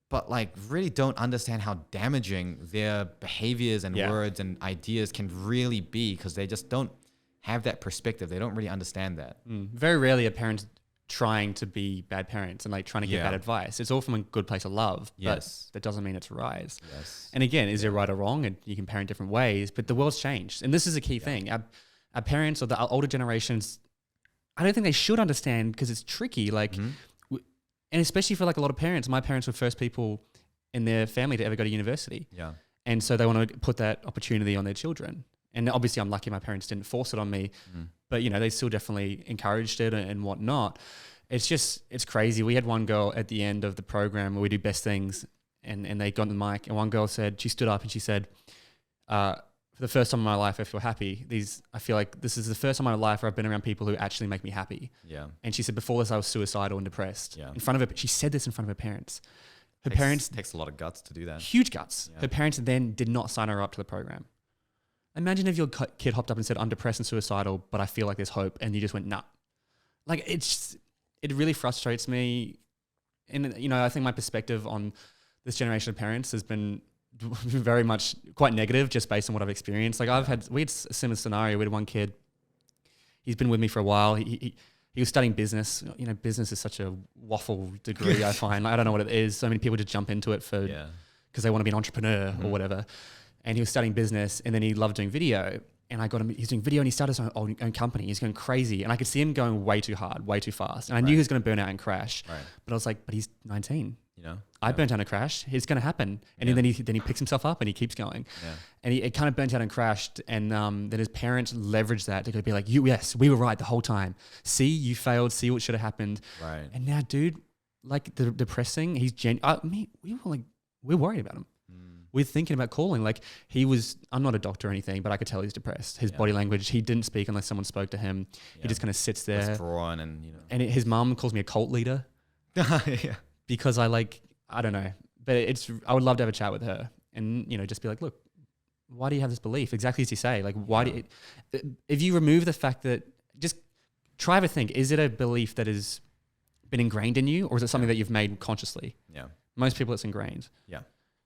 but like really don't understand how damaging their behaviors and words and ideas can really be, because they just don't have that perspective. They don't really understand that. Very rarely are parents trying to be bad parents and like trying to give bad advice. It's all from a good place of love, but that doesn't mean it's right. Yes. And again, is it right or wrong? And you can parent different ways, but the world's changed. And this is a key thing. Our parents or the older generations, I don't think they should understand, because it's tricky. Like, and especially for like a lot of parents, my parents were first people in their family to ever go to university. Yeah. And so they want to put that opportunity on their children. And obviously I'm lucky my parents didn't force it on me, but they still definitely encouraged it and whatnot. It's crazy. We had one girl at the end of the program where we do best things, and they got on the mic, and one girl said, she stood up and she said, for the first time in my life, I feel happy. I feel like this is the first time in my life where I've been around people who actually make me happy. Yeah. And she said, before this, I was suicidal and depressed. Yeah. In front of her, she said this in front of her parents. Her parents takes a lot of guts to do that. Huge guts. Yeah. Her parents then did not sign her up to the program. Imagine if your kid hopped up and said, "I'm depressed and suicidal, but I feel like there's hope," and you just went, "Nah." Like, it really frustrates me. And, I think my perspective on this generation of parents has been very much quite negative, just based on what I've experienced. Like, we had a similar scenario. We had one kid, he's been with me for a while. He was studying business. Business is such a waffle degree, I find. Like, I don't know what it is. So many people just jump into it because they want to be an entrepreneur or whatever. And he was studying business, and then he loved doing video. And I got him, he's doing video, and he started his own company. He's going crazy. And I could see him going way too hard, way too fast. And I knew he was going to burn out and crash. Right. But I was like, but he's 19. you know. I burnt out and crashed. It's going to happen. And then he picks himself up and he keeps going. Yeah. And it kind of burnt out and crashed. And then his parents leveraged that to be like, yes, we were right the whole time. See, you failed. See what should have happened. Right. And now, dude, like the depressing, we're worried about him. We're thinking about calling. Like I'm not a doctor or anything, but I could tell he's depressed. His body language, he didn't speak unless someone spoke to him. He just kind of sits there. Withdrawn and, you know. And his mom calls me a cult leader. Yeah. Because I don't know, but I would love to have a chat with her and, you know, just be like, look, why do you have this belief? Exactly as you say, like, if you remove the fact that, just try to think, is it a belief that has been ingrained in you, or is it something that you've made consciously? Yeah. Most people, it's ingrained. Yeah.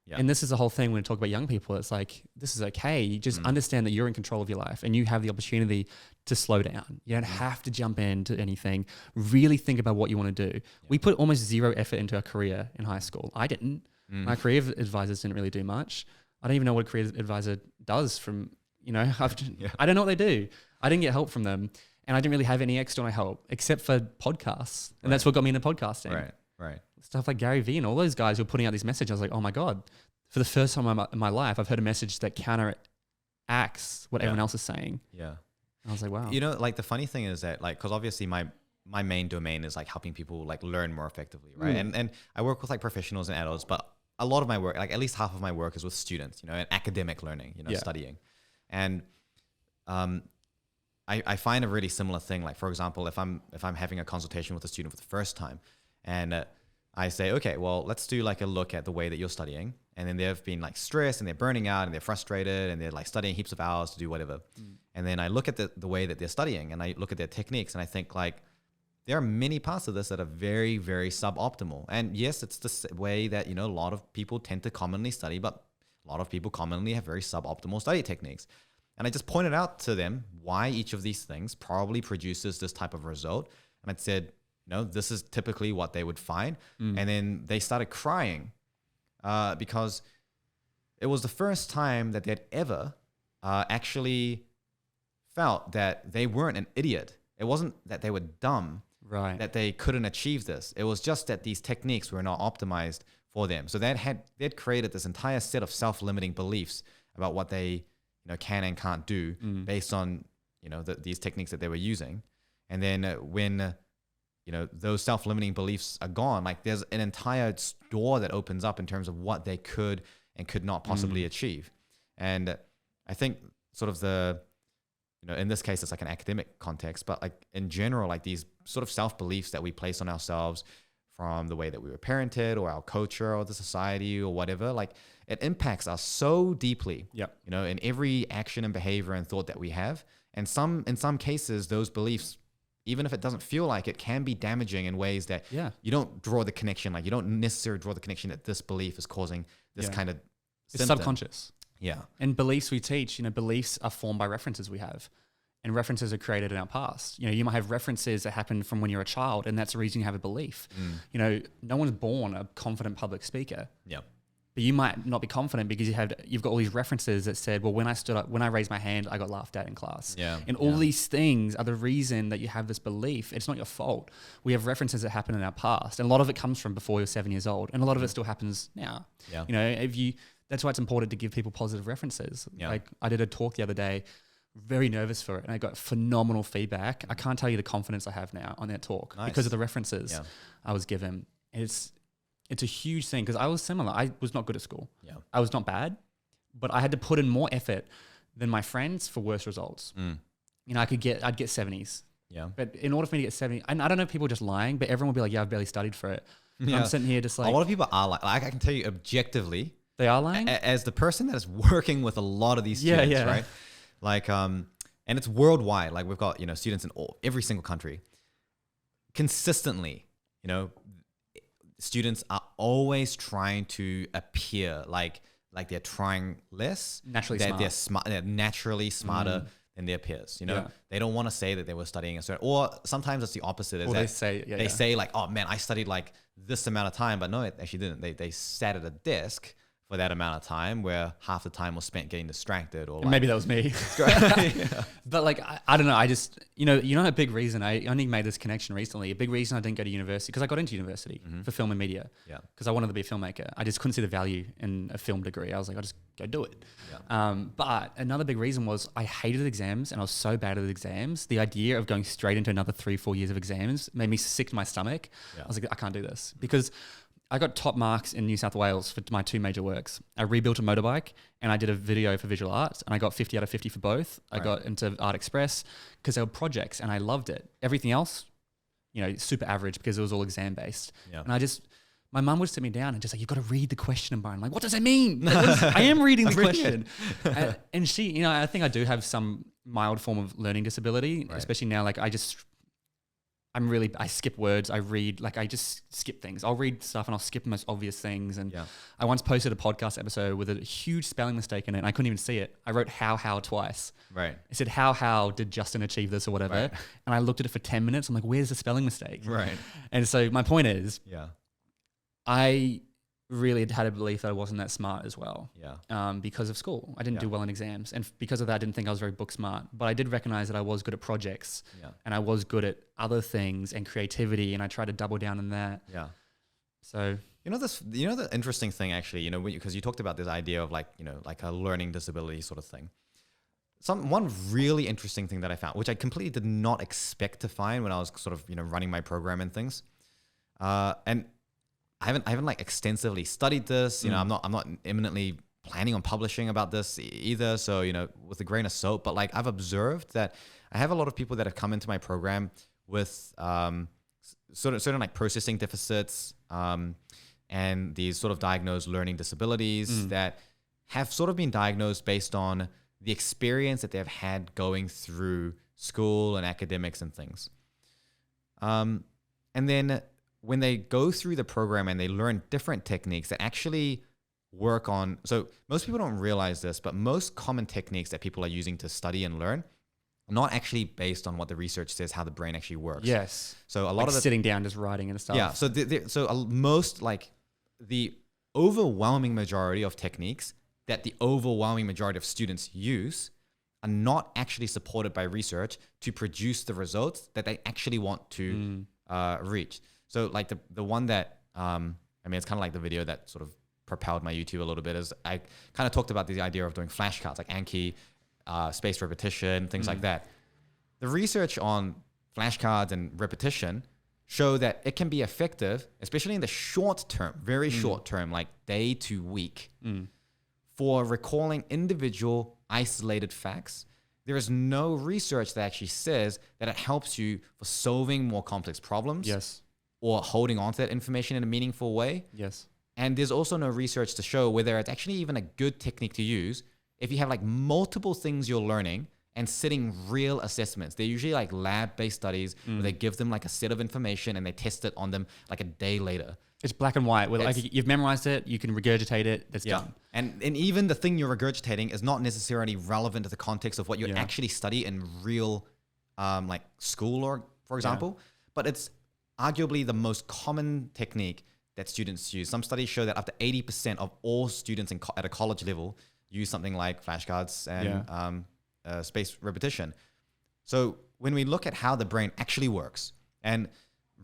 Yeah. And this is the whole thing when we talk about young people. It's like, this is okay. You just understand that you're in control of your life and you have the opportunity to slow down. You don't have to jump into anything. Really think about what you want to do. Yeah. We put almost zero effort into our career in high school. I didn't. My career advisors didn't really do much. I don't even know what a career advisor does from, you know, I don't know what they do. I didn't get help from them. And I didn't really have any external help except for podcasts. And that's what got me into podcasting. Right. Stuff like Gary Vee and all those guys who were putting out these messages. I was like, oh my God, for the first time in my life, I've heard a message that counteracts what everyone else is saying. Yeah. And I was like, wow. You know, like the funny thing is that, like, because obviously my main domain is like helping people like learn more effectively, right? And I work with like professionals and adults, but a lot of my work, like at least half of my work is with students, you know, and academic learning, you know, studying. And I find a really similar thing. Like, for example, if I'm having a consultation with a student for the first time and I say, okay, well, let's do like a look at the way that you're studying. And then they've been like stressed and they're burning out and they're frustrated and they're like studying heaps of hours to do whatever. And then I look at the way that they're studying and I look at their techniques and I think like, there are many parts of this that are very, very suboptimal. And yes, it's the way that, you know, a lot of people tend to commonly study, but a lot of people commonly have very suboptimal study techniques. And I just pointed out to them why each of these things probably produces this type of result. And I said, no, this is typically what they would find. And then they started crying because it was the first time that they'd ever actually felt that they weren't an idiot. It wasn't that they were dumb, that they couldn't achieve this. It was just that these techniques were not optimized for them. So they'd created this entire set of self-limiting beliefs about what they, you know, can and can't do based on, you know, these techniques that they were using. And then when you know, those self-limiting beliefs are gone, like there's an entire door that opens up in terms of what they could and could not possibly achieve. And I think sort of you know, in this case, it's like an academic context, but like in general, like these sort of self-beliefs that we place on ourselves from the way that we were parented or our culture or the society or whatever, like it impacts us so deeply, you know, in every action and behavior and thought that we have. And in some cases, those beliefs, even if it doesn't feel like it, can be damaging in ways that you don't draw the connection. Like you don't necessarily draw the connection that this belief is causing this kind of symptom. It's subconscious. Yeah. And beliefs we teach, you know, beliefs are formed by references we have. And references are created in our past. You know, you might have references that happened from when you're a child, and that's the reason you have a belief. You know, no one's born a confident public speaker. Yeah. But you might not be confident because you've got all these references that said, well, when I stood up, when I raised my hand, I got laughed at in class. Yeah. And all these things are the reason that you have this belief. It's not your fault. We have references that happen in our past, and a lot of it comes from before you're 7 years old, and a lot of it still happens now. Yeah. You know, that's why it's important to give people positive references. Yeah. Like I did a talk the other day, very nervous for it, and I got phenomenal feedback. I can't tell you the confidence I have now on that talk because of the references I was given. It's a huge thing because I was similar. I was not good at school. Yeah. I was not bad, but I had to put in more effort than my friends for worse results. You know, I'd get 70s. Yeah. But in order for me to get 70, and I don't know if people are just lying, but everyone will be like, yeah, I've barely studied for it. Yeah. I'm sitting here just like... A lot of people are like I can tell you objectively... They are lying? As the person that is working with a lot of these students, right? Like, and it's worldwide. Like we've got, you know, students in every single country. Consistently, you know, students are always trying to appear like they're trying less. Naturally that smart. They're smart. They're naturally smarter than their peers. You know, they don't want to say that they were studying a certain, or sometimes it's the opposite. Is or that they say like, oh man, I studied like this amount of time, but no, it actually didn't. They sat at a desk for that amount of time, where half the time was spent getting distracted, or like, Maybe that was me. But like, I don't know. I just, a big reason, I only made this connection recently. A big reason I didn't go to university, because I got into university for film and media. Yeah. Because I wanted to be a filmmaker. I just couldn't see the value in a film degree. I was like, I'll just go do it. Yeah. But another big reason was I hated exams, and I was so bad at exams. The idea of going straight into another 3-4 years of exams made me sick to my stomach. Yeah. I was like, I can't do this, because I got top marks in New South Wales for my 2 major works. I rebuilt a motorbike, and I did a video for visual arts, and I got 50 out of 50 for both. I got into Art Express because they were projects, and I loved it. Everything else, super average, because it was all exam based. Yeah. And my mum would sit me down and just like, you've got to read the question, Byron. I'm like, what does it mean? Like, I am reading the question. And she, I think I do have some mild form of learning disability, especially now. Like I skip words. I read, like I just skip things. I'll read stuff and I'll skip the most obvious things. And I once posted a podcast episode with a huge spelling mistake in it, and I couldn't even see it. I wrote how twice. Right. It said, how did Justin achieve this or whatever? Right. And I looked at it for 10 minutes. I'm like, where's the spelling mistake? Right. And so my point is, Yeah. I really had a belief that I wasn't that smart as well. Yeah. Because of school. I didn't do well in exams. And because of that, I didn't think I was very book smart. But I did recognize that I was good at projects. Yeah. And I was good at other things and creativity. And I tried to double down on that. Yeah. So... the interesting thing actually, because you talked about this idea of like a learning disability sort of thing. One really interesting thing that I found, which I completely did not expect to find when I was sort of, running my program and things. And I haven't like extensively studied this. I'm not imminently planning on publishing about this either. So, with a grain of salt, but like I've observed that I have a lot of people that have come into my program with certain like processing deficits and these sort of diagnosed learning disabilities that have sort of been diagnosed based on the experience that they've had going through school and academics and things. And then when they go through the program and they learn different techniques that actually work on, so most people don't realize this, but most common techniques that people are using to study and learn are not actually based on what the research says how the brain actually works. Yes. So a lot of sitting down, just writing and stuff. Yeah. So most like the overwhelming majority of techniques that the overwhelming majority of students use are not actually supported by research to produce the results that they actually want to reach. So like the one that, it's kind of like the video that sort of propelled my YouTube a little bit, is I kind of talked about the idea of doing flashcards, like Anki, spaced repetition, things like that. The research on flashcards and repetition show that it can be effective, especially in the short term, very short term, like day to week, for recalling individual isolated facts. There is no research that actually says that it helps you for solving more complex problems. Yes. Or holding on to that information in a meaningful way. Yes. And there's also no research to show whether it's actually even a good technique to use if you have like multiple things you're learning and sitting real assessments. They're usually like lab-based studies where they give them like a set of information and they test it on them like a day later. It's black and white. Like you've memorized it, you can regurgitate it, that's done. And even the thing you're regurgitating is not necessarily relevant to the context of what you actually study in real like school, or for example, but it's arguably the most common technique that students use. Some studies show that up to 80% of all students at a college level use something like flashcards and spaced repetition. So when we look at how the brain actually works, and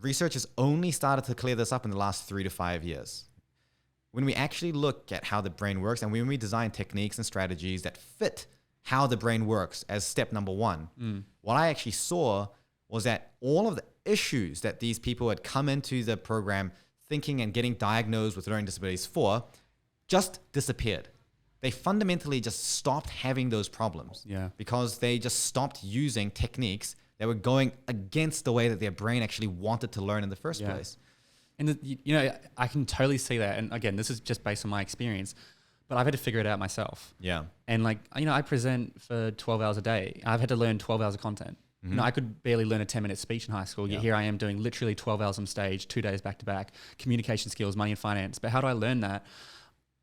research has only started to clear this up in the last 3 to 5 years. When we actually look at how the brain works, and when we design techniques and strategies that fit how the brain works as step number one, what I actually saw was that all of the issues that these people had come into the program thinking and getting diagnosed with learning disabilities for just disappeared. They fundamentally just stopped having those problems because they just stopped using techniques that were going against the way that their brain actually wanted to learn in the first place. And I can totally see that. And again, this is just based on my experience, but I've had to figure it out myself. Yeah. And like, I present for 12 hours a day. I've had to learn 12 hours of content. I could barely learn a 10-minute speach in high school, yet here I am doing literally 12 hours on stage, 2 days back to back, communication skills, money and finance. But how do I learn that?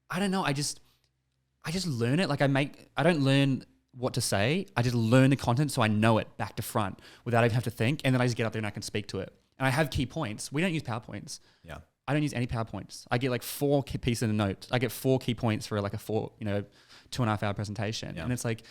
I don't know. I just learn it. Like I don't learn what to say. I just learn the content so I know it back to front without even have to think. And then I just get up there and I can speak to it. And I have key points. We don't use PowerPoints. Yeah. I don't use any PowerPoints. I get like 4 key pieces of notes. I get 4 key points for like a 2.5 hour presentation. Yeah. And it's like,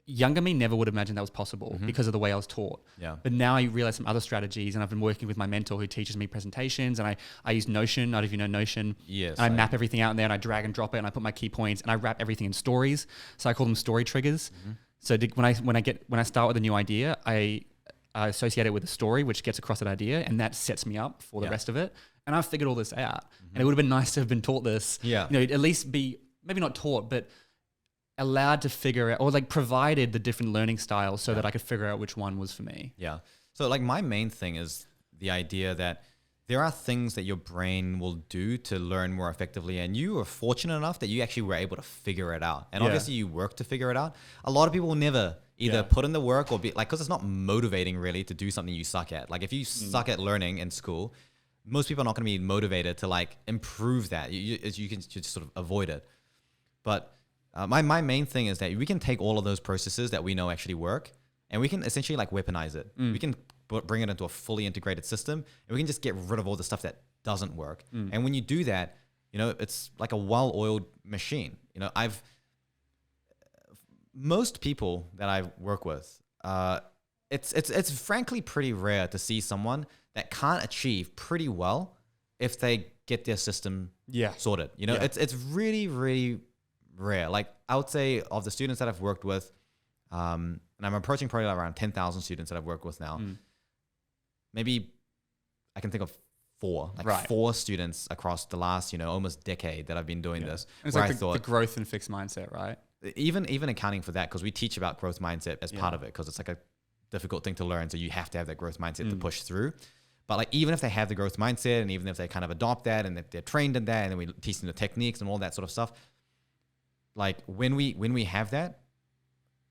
younger me never would have imagined that was possible because of the way I was taught. Yeah. But now I realize some other strategies, and I've been working with my mentor who teaches me presentations, and I use Notion. I don't know if you know Notion. Yes. And I map everything out in there, and I drag and drop it, and I put my key points, and I wrap everything in stories. So I call them story triggers. So when I start with a new idea, I associate it with a story, which gets across that idea, and that sets me up for the rest of it. And I've figured all this out. And it would have been nice to have been taught this. Yeah. At least be maybe not taught, but allowed to figure out, or like provided the different learning styles so that I could figure out which one was for me. Yeah. So like my main thing is the idea that there are things that your brain will do to learn more effectively, and you are fortunate enough that you actually were able to figure it out. And obviously you work to figure it out. A lot of people will never either put in the work or be like, because it's not motivating really to do something you suck at. Like if you suck at learning in school, most people are not going to be motivated to like improve that. You can just sort of avoid it. But my main thing is that we can take all of those processes that we know actually work, and we can essentially like weaponize it. We can bring it into a fully integrated system, and we can just get rid of all the stuff that doesn't work. And when you do that, it's like a well-oiled machine. Most people that I work with, it's frankly pretty rare to see someone that can't achieve pretty well if they get their system sorted. It's really, really rare. Like I would say of the students that I've worked with, and I'm approaching probably around 10,000 students that I've worked with now. Maybe I can think of 4 students across the last, almost decade that I've been doing this. It's like the growth and fixed mindset, right? Even accounting for that, because we teach about growth mindset as part of it, because it's like a difficult thing to learn. So you have to have that growth mindset to push through. But like, even if they have the growth mindset, and even if they kind of adopt that, and if they're trained in that, and then we teach them the techniques and all that sort of stuff, like when we have that,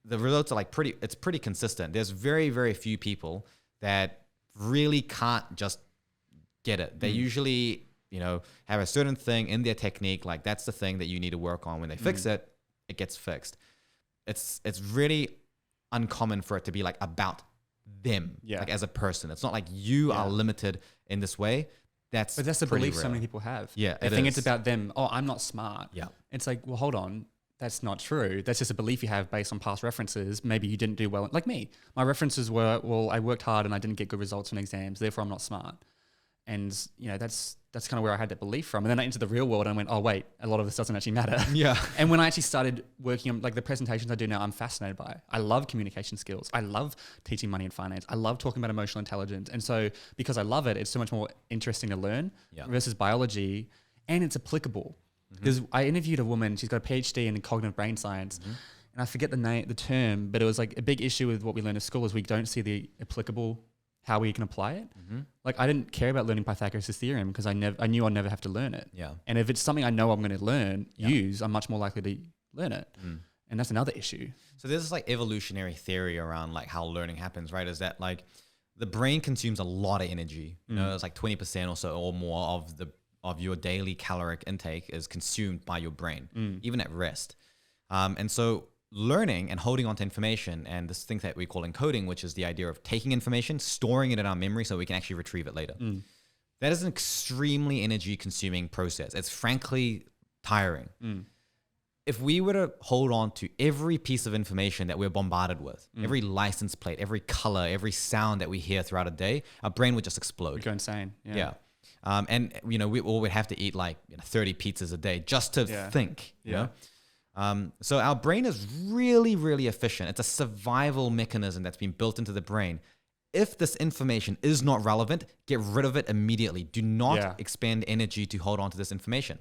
the results are like it's pretty consistent. There's very, very few people that really can't just get it. They usually, have a certain thing in their technique. Like that's the thing that you need to work on. When they fix it, it gets fixed. It's really uncommon for it to be like about them, like as a person. It's not like you are limited in this way. But that's the belief so many people have. Yeah, they think it's about them. Oh, I'm not smart. Yeah. It's like, well, hold on. That's not true. That's just a belief you have based on past references. Maybe you didn't do well. Like me, my references were, well, I worked hard and I didn't get good results on exams, therefore I'm not smart. And that's kind of where I had that belief from. And then I entered the real world and I went, oh wait, a lot of this doesn't actually matter. Yeah. And when I actually started working on like the presentations I do now, I'm fascinated by it. I love communication skills. I love teaching money and finance. I love talking about emotional intelligence. And so because I love it, it's so much more interesting to learn versus biology, and it's applicable. Because I interviewed a woman, she's got a PhD in cognitive brain science, and I forget the term, but it was like a big issue with what we learn at school is we don't see the applicable, how we can apply it. Like I didn't care about learning Pythagoras' theorem because I knew I'd never have to learn it. Yeah. And if it's something I know I'm going to use, I'm much more likely to learn it. And that's another issue. So there's this like evolutionary theory around like how learning happens, right? Is that like the brain consumes a lot of energy. It's like 20% or so or more of your daily caloric intake is consumed by your brain, even at rest. And so learning and holding on to information, and this thing that we call encoding, which is the idea of taking information, storing it in our memory so we can actually retrieve it later. That is an extremely energy consuming process. It's frankly tiring. If we were to hold on to every piece of information that we're bombarded with, every license plate, every color, every sound that we hear throughout a day, our brain would just explode. We'd go insane. Yeah. And we would have to eat like 30 pizzas a day just to think. So our brain is really, really efficient. It's a survival mechanism that's been built into the brain. If this information is not relevant, get rid of it immediately. Do not expend energy to hold on to this information.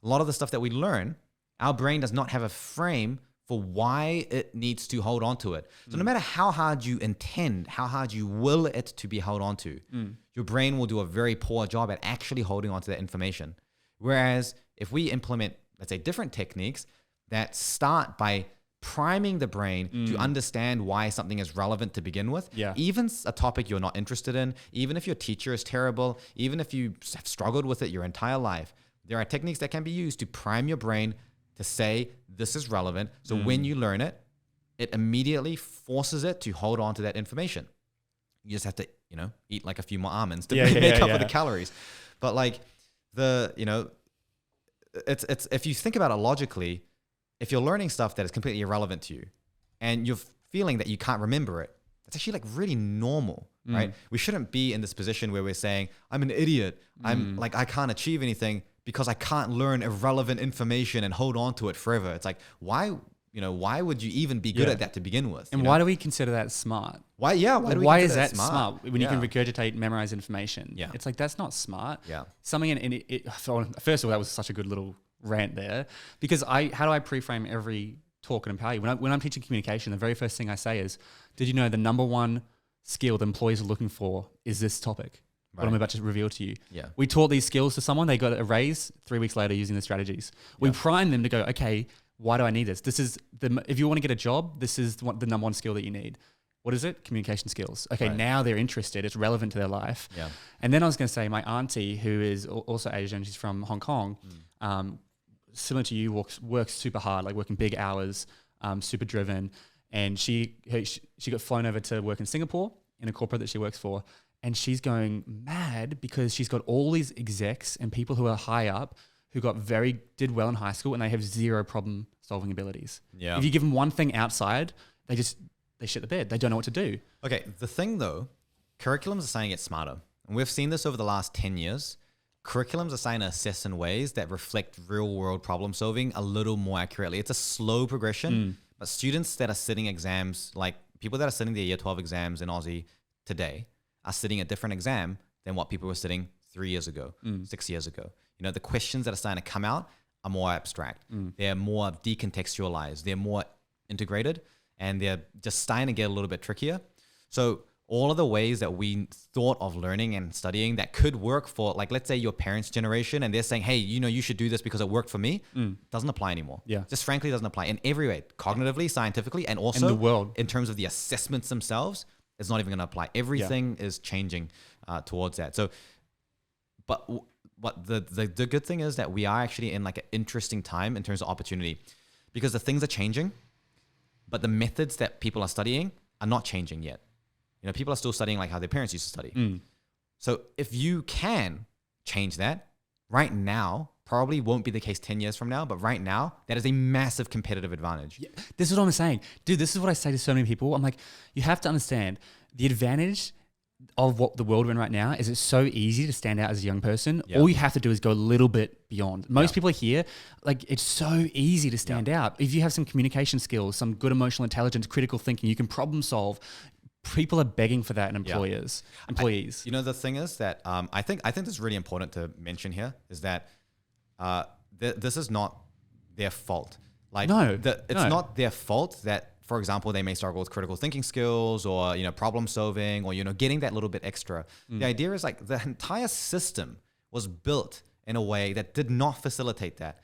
A lot of the stuff that we learn, our brain does not have a frame for why it needs to hold on to it. So no matter how hard you intend, how hard you will it to be held on to, your brain will do a very poor job at actually holding on to that information. Whereas if we implement, let's say, different techniques that start by priming the brain to understand why something is relevant to begin with, even a topic you're not interested in, even if your teacher is terrible, even if you have struggled with it your entire life, there are techniques that can be used to prime your brain to say, this is relevant. So when you learn it, it immediately forces it to hold on to that information. You just have to, eat like a few more almonds to make up for the calories. But like it's if you think about it logically, if you're learning stuff that is completely irrelevant to you and you're feeling that you can't remember it, it's actually like really normal, right? We shouldn't be in this position where we're saying, I'm an idiot. I'm like, I can't achieve anything because I can't learn irrelevant information and hold on to it forever. It's like, why would you even be good at that to begin with? And why do we consider that smart? Why is that smart when you can regurgitate, memorize information? Yeah. It's like, that's not smart. Yeah. Something first of all, that was such a good little rant there, because how do I pre-frame every talk and empower you? When I'm teaching communication, the very first thing I say is, did you know the number one skill that employees are looking for is this topic? Right. What I'm about to reveal to you. Yeah. We taught these skills to someone, they got a raise 3 weeks later using the strategies. We prime them to go, okay, why do I need this? This is if you want to get a job, this is the number one skill that you need. What is it? Communication skills. Okay, now they're interested. It's relevant to their life. Yeah. And then I was going to say, my auntie, who is also Asian, she's from Hong Kong, similar to you, works super hard, like working big hours, super driven. And she got flown over to work in Singapore in a corporate that she works for. And she's going mad because she's got all these execs and people who are high up who did well in high school, and they have zero problem solving abilities. Yeah. If you give them one thing outside, they shit the bed. They don't know what to do. Okay. The thing though, curriculums are starting to get smarter. And we've seen this over the last 10 years. Curriculums are starting to assess in ways that reflect real world problem solving a little more accurately. It's a slow progression, but students that are sitting exams, like people that are sitting their year 12 exams in Aussie today, are sitting a different exam than what people were sitting 3 years ago, 6 years ago. The questions that are starting to come out are more abstract. They're more decontextualized. They're more integrated, and they're just starting to get a little bit trickier. So all of the ways that we thought of learning and studying that could work for, like, let's say your parents' generation, and they're saying, hey, you should do this because it worked for me, doesn't apply anymore. Yeah. Just frankly doesn't apply in every way, cognitively, scientifically, and also in the world. In terms of the assessments themselves, it's not even going to apply. Everything is changing towards that. So, but the good thing is that we are actually in like an interesting time in terms of opportunity, because the things are changing, but the methods that people are studying are not changing yet. People are still studying like how their parents used to study. So if you can change that right now, probably won't be the case 10 years from now, but right now, that is a massive competitive advantage. Yeah, this is what I'm saying. Dude, this is what I say to so many people. I'm like, you have to understand the advantage of what the world we're in right now is it's so easy to stand out as a young person. Yep. All you have to do is go a little bit beyond. Most people are here, like it's so easy to stand out. If you have some communication skills, some good emotional intelligence, critical thinking, you can problem solve. People are begging for that in employees. The thing is that I think this is really important to mention here is that this is not their fault. Like it's not their fault that, for example, they may struggle with critical thinking skills or problem solving or getting that little bit extra. The idea is like the entire system was built in a way that did not facilitate that.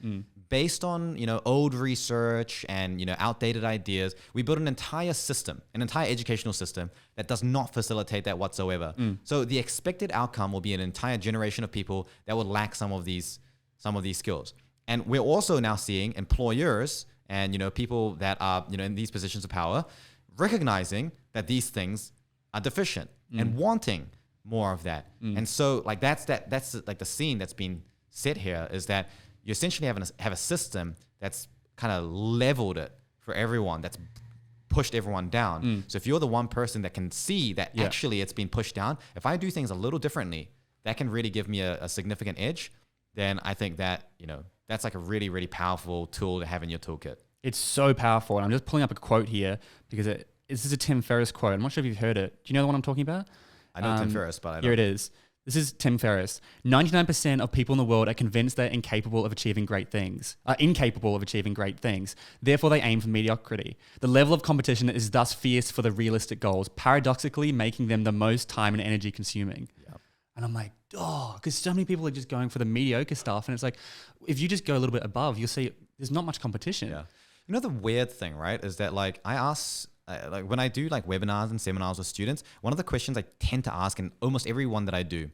Based on old research and outdated ideas, we built an entire system, an entire educational system that does not facilitate that whatsoever. So the expected outcome will be an entire generation of people that will lack some of these skills. And we're also now seeing employers and people that are in these positions of power recognizing that these things are deficient and wanting more of that. And so like that's like the scene that's been set here is that you essentially have a system that's kind of leveled it for everyone, that's pushed everyone down. So if you're the one person that can see that actually it's been pushed down, if I do things a little differently, that can really give me a significant edge, then I think that, that's like a really, really powerful tool to have in your toolkit. It's so powerful. And I'm just pulling up a quote here because this is a Tim Ferriss quote. I'm not sure if you've heard it. Do you know the one I'm talking about? I know Tim Ferriss, but I don't. Here it is. This is Tim Ferriss. 99% of people in the world are convinced they're incapable of achieving great things. Therefore, they aim for mediocrity. The level of competition is thus fierce for the realistic goals, paradoxically making them the most time and energy consuming. Yep. And I'm like, because so many people are just going for the mediocre stuff. And it's like, if you just go a little bit above, you'll see there's not much competition. Yeah. The weird thing, right, is that like I ask, like when I do like webinars and seminars with students, one of the questions I tend to ask in almost every one that I do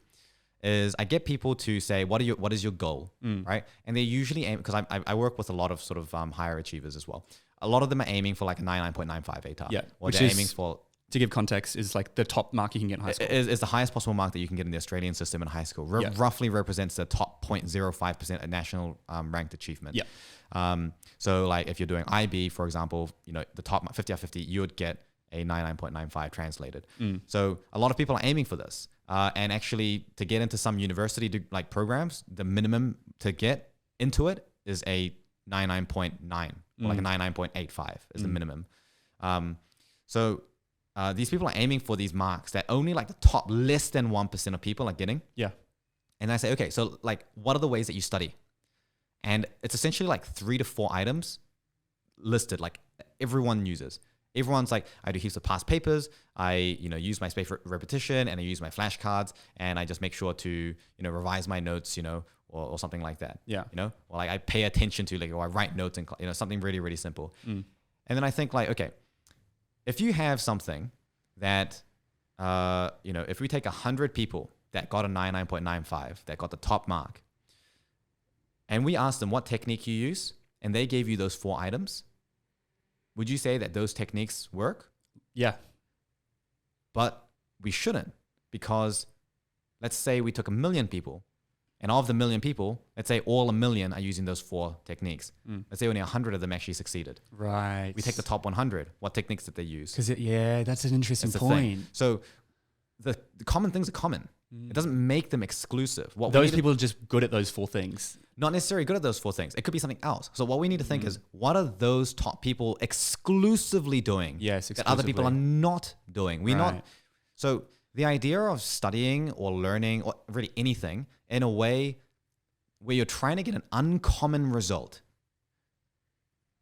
is I get people to say, what is your goal, right? And they usually aim, because I work with a lot of sort of higher achievers as well. A lot of them are aiming for like a 99.95 ATAR. Yeah, or they're aiming for to give context, is like the top mark you can get in high school. Is the highest possible mark that you can get in the Australian system in high school. Roughly represents the top 0.05% of national ranked achievement. Yeah. So like if you're doing IB, for example, the top 50 out of 50, you would get a 99.95 translated. So a lot of people are aiming for this. And actually to get into some university like programs, the minimum to get into it is a 99.9 or like a 99.85 is the minimum. So these people are aiming for these marks that only like the top less than 1% of people are getting. Yeah. And I say, okay, so like, what are the ways that you study? And it's essentially like 3 to 4 items listed, like everyone uses. Everyone's like, I do heaps of past papers. I, use my spaced repetition, and I use my flashcards, and I just make sure to, revise my notes, or something like that. Yeah. Or like I pay attention to, like, or I write notes and, something really, really simple. And then I think like, okay, if you have something that, if we take 100 people that got a 99.95, that got the top mark, and we asked them what technique you use, and they gave you those 4 items, would you say that those techniques work? Yeah. But we shouldn't, because let's say we took 1 million people, and of the 1 million people, let's say all 1 million are using those 4 techniques. Let's say only 100 of them actually succeeded. Right. We take the top 100. What techniques did they use? Because that's an interesting That's point. So the common things are common. It doesn't make them exclusive. Those people are just good at those 4 things. Not necessarily good at those 4 things. It could be something else. So what we need to think is, what are those top people exclusively doing that other people are not doing? So the idea of studying or learning or really anything in a way where you're trying to get an uncommon result,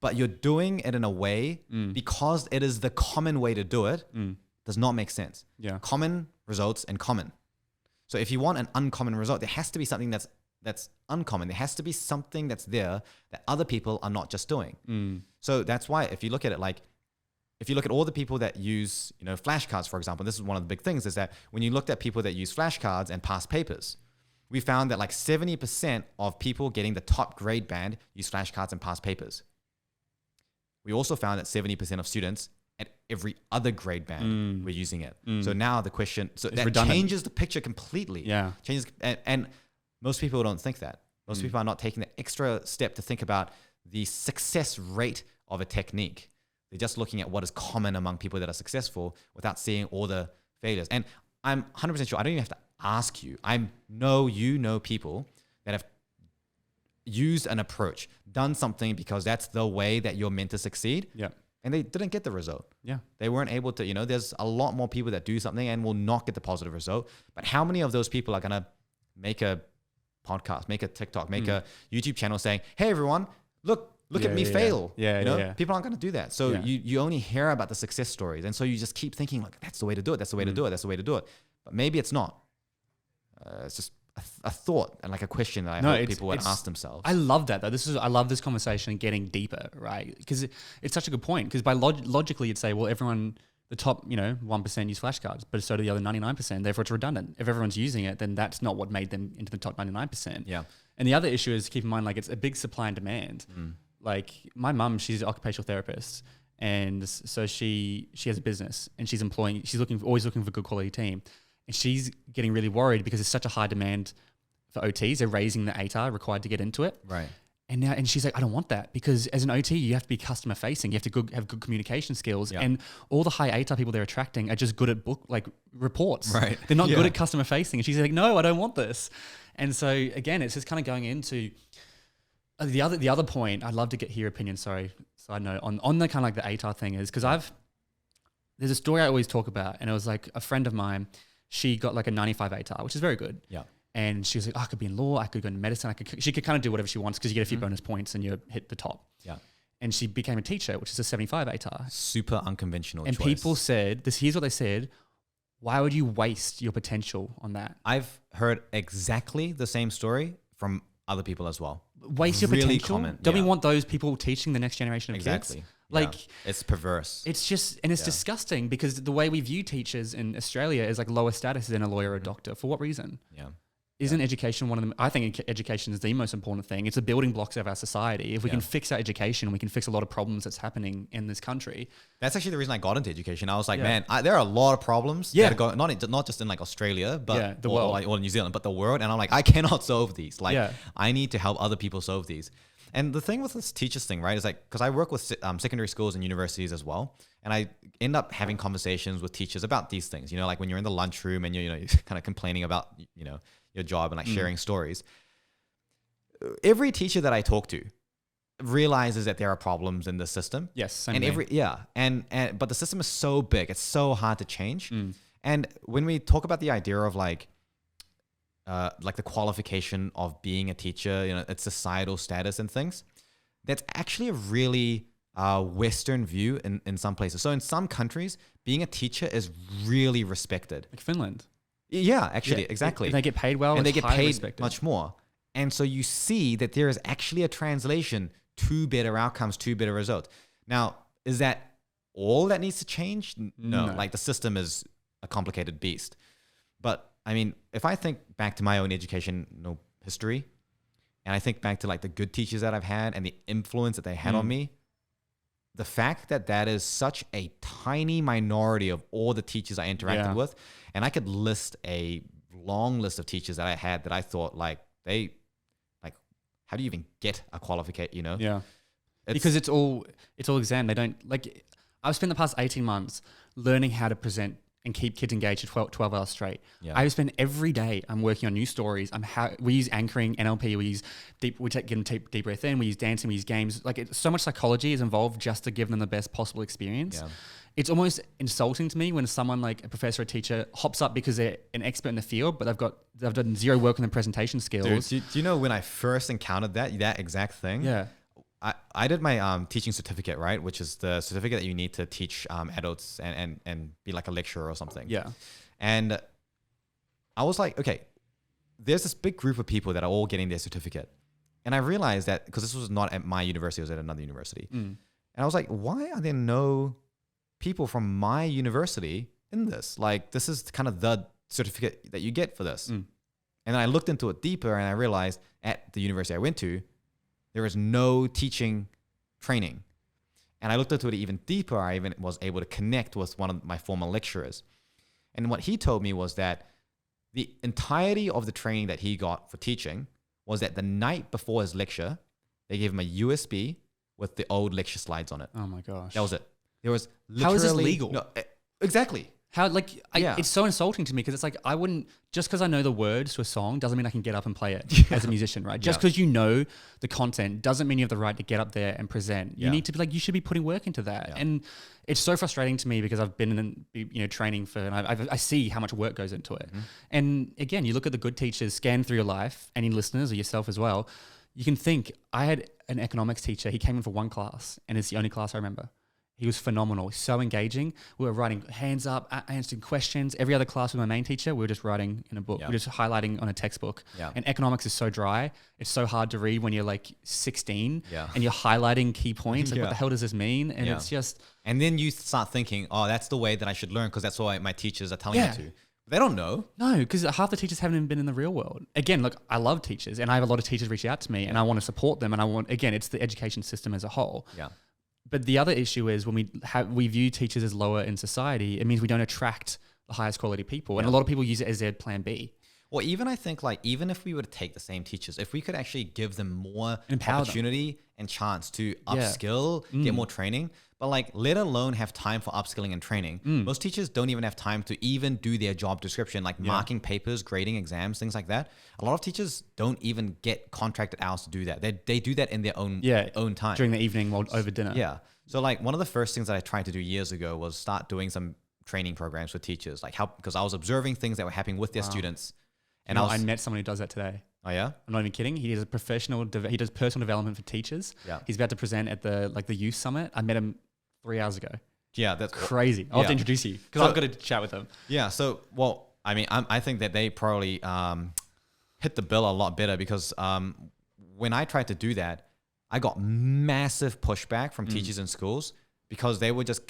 but you're doing it in a way because it is the common way to do it, does not make sense. Yeah. Common results and common. So if you want an uncommon result, there has to be something that's uncommon. There has to be something that's there that other people are not just doing. So that's why if you look at it, like if you look at all the people that use, flashcards, for example, this is one of the big things, is that when you looked at people that use flashcards and past papers, we found that like 70% of people getting the top grade band use flashcards and past papers. We also found that 70% of students at every other grade band were using it. So now the question, so that changes the picture completely. Yeah. Changes, and most people don't think that. Most people are not taking the extra step to think about the success rate of a technique. They're just looking at what is common among people that are successful without seeing all the failures. And I'm 100% sure, I don't even have to ask you. I know you know people that have used an approach, done something because that's the way that you're meant to succeed. Yeah. And they didn't get the result. Yeah. They weren't able to, there's a lot more people that do something and will not get the positive result. But how many of those people are going to make a podcast, make a TikTok, make a YouTube channel saying, hey, everyone, look at me fail. Yeah. People aren't going to do that. So you only hear about the success stories. And so you just keep thinking like, that's the way to do it. That's the way to do it. That's the way to do it. But maybe it's not. It's just a thought and like a question that I hope people would ask themselves. I love that though. I love this conversation and getting deeper, right? Because it's such a good point. Because by logically you'd say, well, everyone, the top, 1% use flashcards, but so do the other 99%. Therefore, it's redundant. If everyone's using it, then that's not what made them into the top 99%. Yeah. And the other issue is, keep in mind, like it's a big supply and demand. Like my mum, she's an occupational therapist, and so she has a business, and she's always looking for a good quality team. And she's getting really worried because there's such a high demand for OTs. They're raising the ATAR required to get into it. Right. And she's like, I don't want that, because as an OT, you have to be customer facing. You have to have good communication skills. Yeah. And all the high ATAR people they're attracting are just good at reports. Right. They're not good at customer facing. And she's like, no, I don't want this. And so again, it's just kind of going into the other point. I'd love to get your opinion. Sorry, side note on the kind of like the ATAR thing is because there's a story I always talk about, and it was like a friend of mine. She got like a 95 ATAR, which is very good. Yeah. And she was like, I could be in law, I could go into medicine, she could kind of do whatever she wants because you get a few bonus points and you hit the top. Yeah. And she became a teacher, which is a 75 ATAR. Super unconventional and choice. People said, here's what they said, why would you waste your potential on that? I've heard exactly the same story from other people as well. Waste your really potential? Common. Don't we want those people teaching the next generation of exactly. kids? Like it's perverse. It's just, and it's disgusting because the way we view teachers in Australia is like lower status than a lawyer or a doctor. For what reason? Yeah. Isn't education one of them? I think education is the most important thing. It's the building blocks of our society. If we can fix our education, we can fix a lot of problems that's happening in this country. That's actually the reason I got into education. I was like, man, there are a lot of problems that are going, not just in like Australia, but the world, or New Zealand, but the world. And I'm like, I cannot solve these. Like, I need to help other people solve these. And the thing with this teachers thing, right, is like, because I work with secondary schools and universities as well, and I end up having conversations with teachers about these things. You know, like when you're in the lunchroom and you're kind of complaining about your job and like sharing stories. Every teacher that I talk to realizes that there are problems in the system. Yes, same and but the system is so big, it's so hard to change. And when we talk about the idea of like the qualification of being a teacher, its societal status and things, that's actually a really Western view in some places. So in some countries, being a teacher is really respected. Like Finland. Yeah, actually, exactly. And they get paid well, and they get paid respected. Much more. And so you see that there is actually a translation to better outcomes, to better results. Now, is that all that needs to change? No. Like the system is a complicated beast. But I mean, if I think back to my own educational history, and I think back to like the good teachers that I've had and the influence that they had on me, the fact that that is such a tiny minority of all the teachers I interacted with, and I could list a long list of teachers that I had that I thought like how do you even get a qualification? Because it's all exam. They don't like. I've spent the past 18 months learning how to present and keep kids engaged for 12 hours straight. I spend every day I'm working on new stories. We use anchoring, NLP, we use deep breath in, we use dancing, we use games. Like so much psychology is involved just to give them the best possible experience. It's almost insulting to me when someone like a professor or teacher hops up because they're an expert in the field, but they've done zero work on their presentation skills. Dude, do you know when I first encountered that exact thing? Yeah. I did my teaching certificate, right? Which is the certificate that you need to teach adults and be like a lecturer or something. Yeah. And I was like, okay, there's this big group of people that are all getting their certificate. And I realized that, because this was not at my university, it was at another university. And I was like, why are there no people from my university in this? Like, this is kind of the certificate that you get for this. And then I looked into it deeper and I realized at the university I went to, there is no teaching training. And I looked into it even deeper. I even was able to connect with one of my former lecturers. And what he told me was that the entirety of the training that he got for teaching was that the night before his lecture, they gave him a USB with the old lecture slides on it. Oh my gosh. That was it. There was literally... How is this legal? No, exactly. How, like, it's so insulting to me because it's like, I wouldn't, just because I know the words to a song doesn't mean I can get up and play it as a musician, right? Just because you know the content doesn't mean you have the right to get up there and present. You need to be like, you should be putting work into that. And it's so frustrating to me because I've been in training for, and I see how much work goes into it. And again, you look at the good teachers, scan through your life, any listeners or yourself as well, you can think, I had an economics teacher, he came in for one class and it's the only class I remember. He was phenomenal, so engaging. We were writing hands up, answering questions. Every other class with my main teacher, we were just writing in a book. We were just highlighting on a textbook. And economics is so dry. It's so hard to read when you're like 16 and you're highlighting key points. Like, what the hell does this mean? And it's just... And then you start thinking, oh, that's the way that I should learn because that's what my teachers are telling me to. They don't know. No, because half the teachers haven't even been in the real world. Again, look, I love teachers and I have a lot of teachers reach out to me and I want to support them. And again, it's the education system as a whole. But the other issue is when we view teachers as lower in society, it means we don't attract the highest quality people. And a lot of people use it as their plan B. Or even I think like, even if we were to take the same teachers, if we could actually give them more Empower opportunity and chance to upskill, get more training, but like let alone have time for upskilling and training. Most teachers don't even have time to even do their job description, like marking papers, grading exams, things like that. A lot of teachers don't even get contracted hours to do that. They do that in their own time. During the evening while over dinner. So like one of the first things that I tried to do years ago was start doing some training programs for teachers, like because I was observing things that were happening with their students. And I met someone who does that today. Oh yeah? I'm not even kidding. He is a professional. He does personal development for teachers. He's about to present at the youth summit. I met him 3 hours ago. Yeah, that's crazy. I'll have to introduce you because I've got to chat with them. Yeah. So, well, I mean, I think that they probably hit the bill a lot better because when I tried to do that, I got massive pushback from teachers in schools because they were just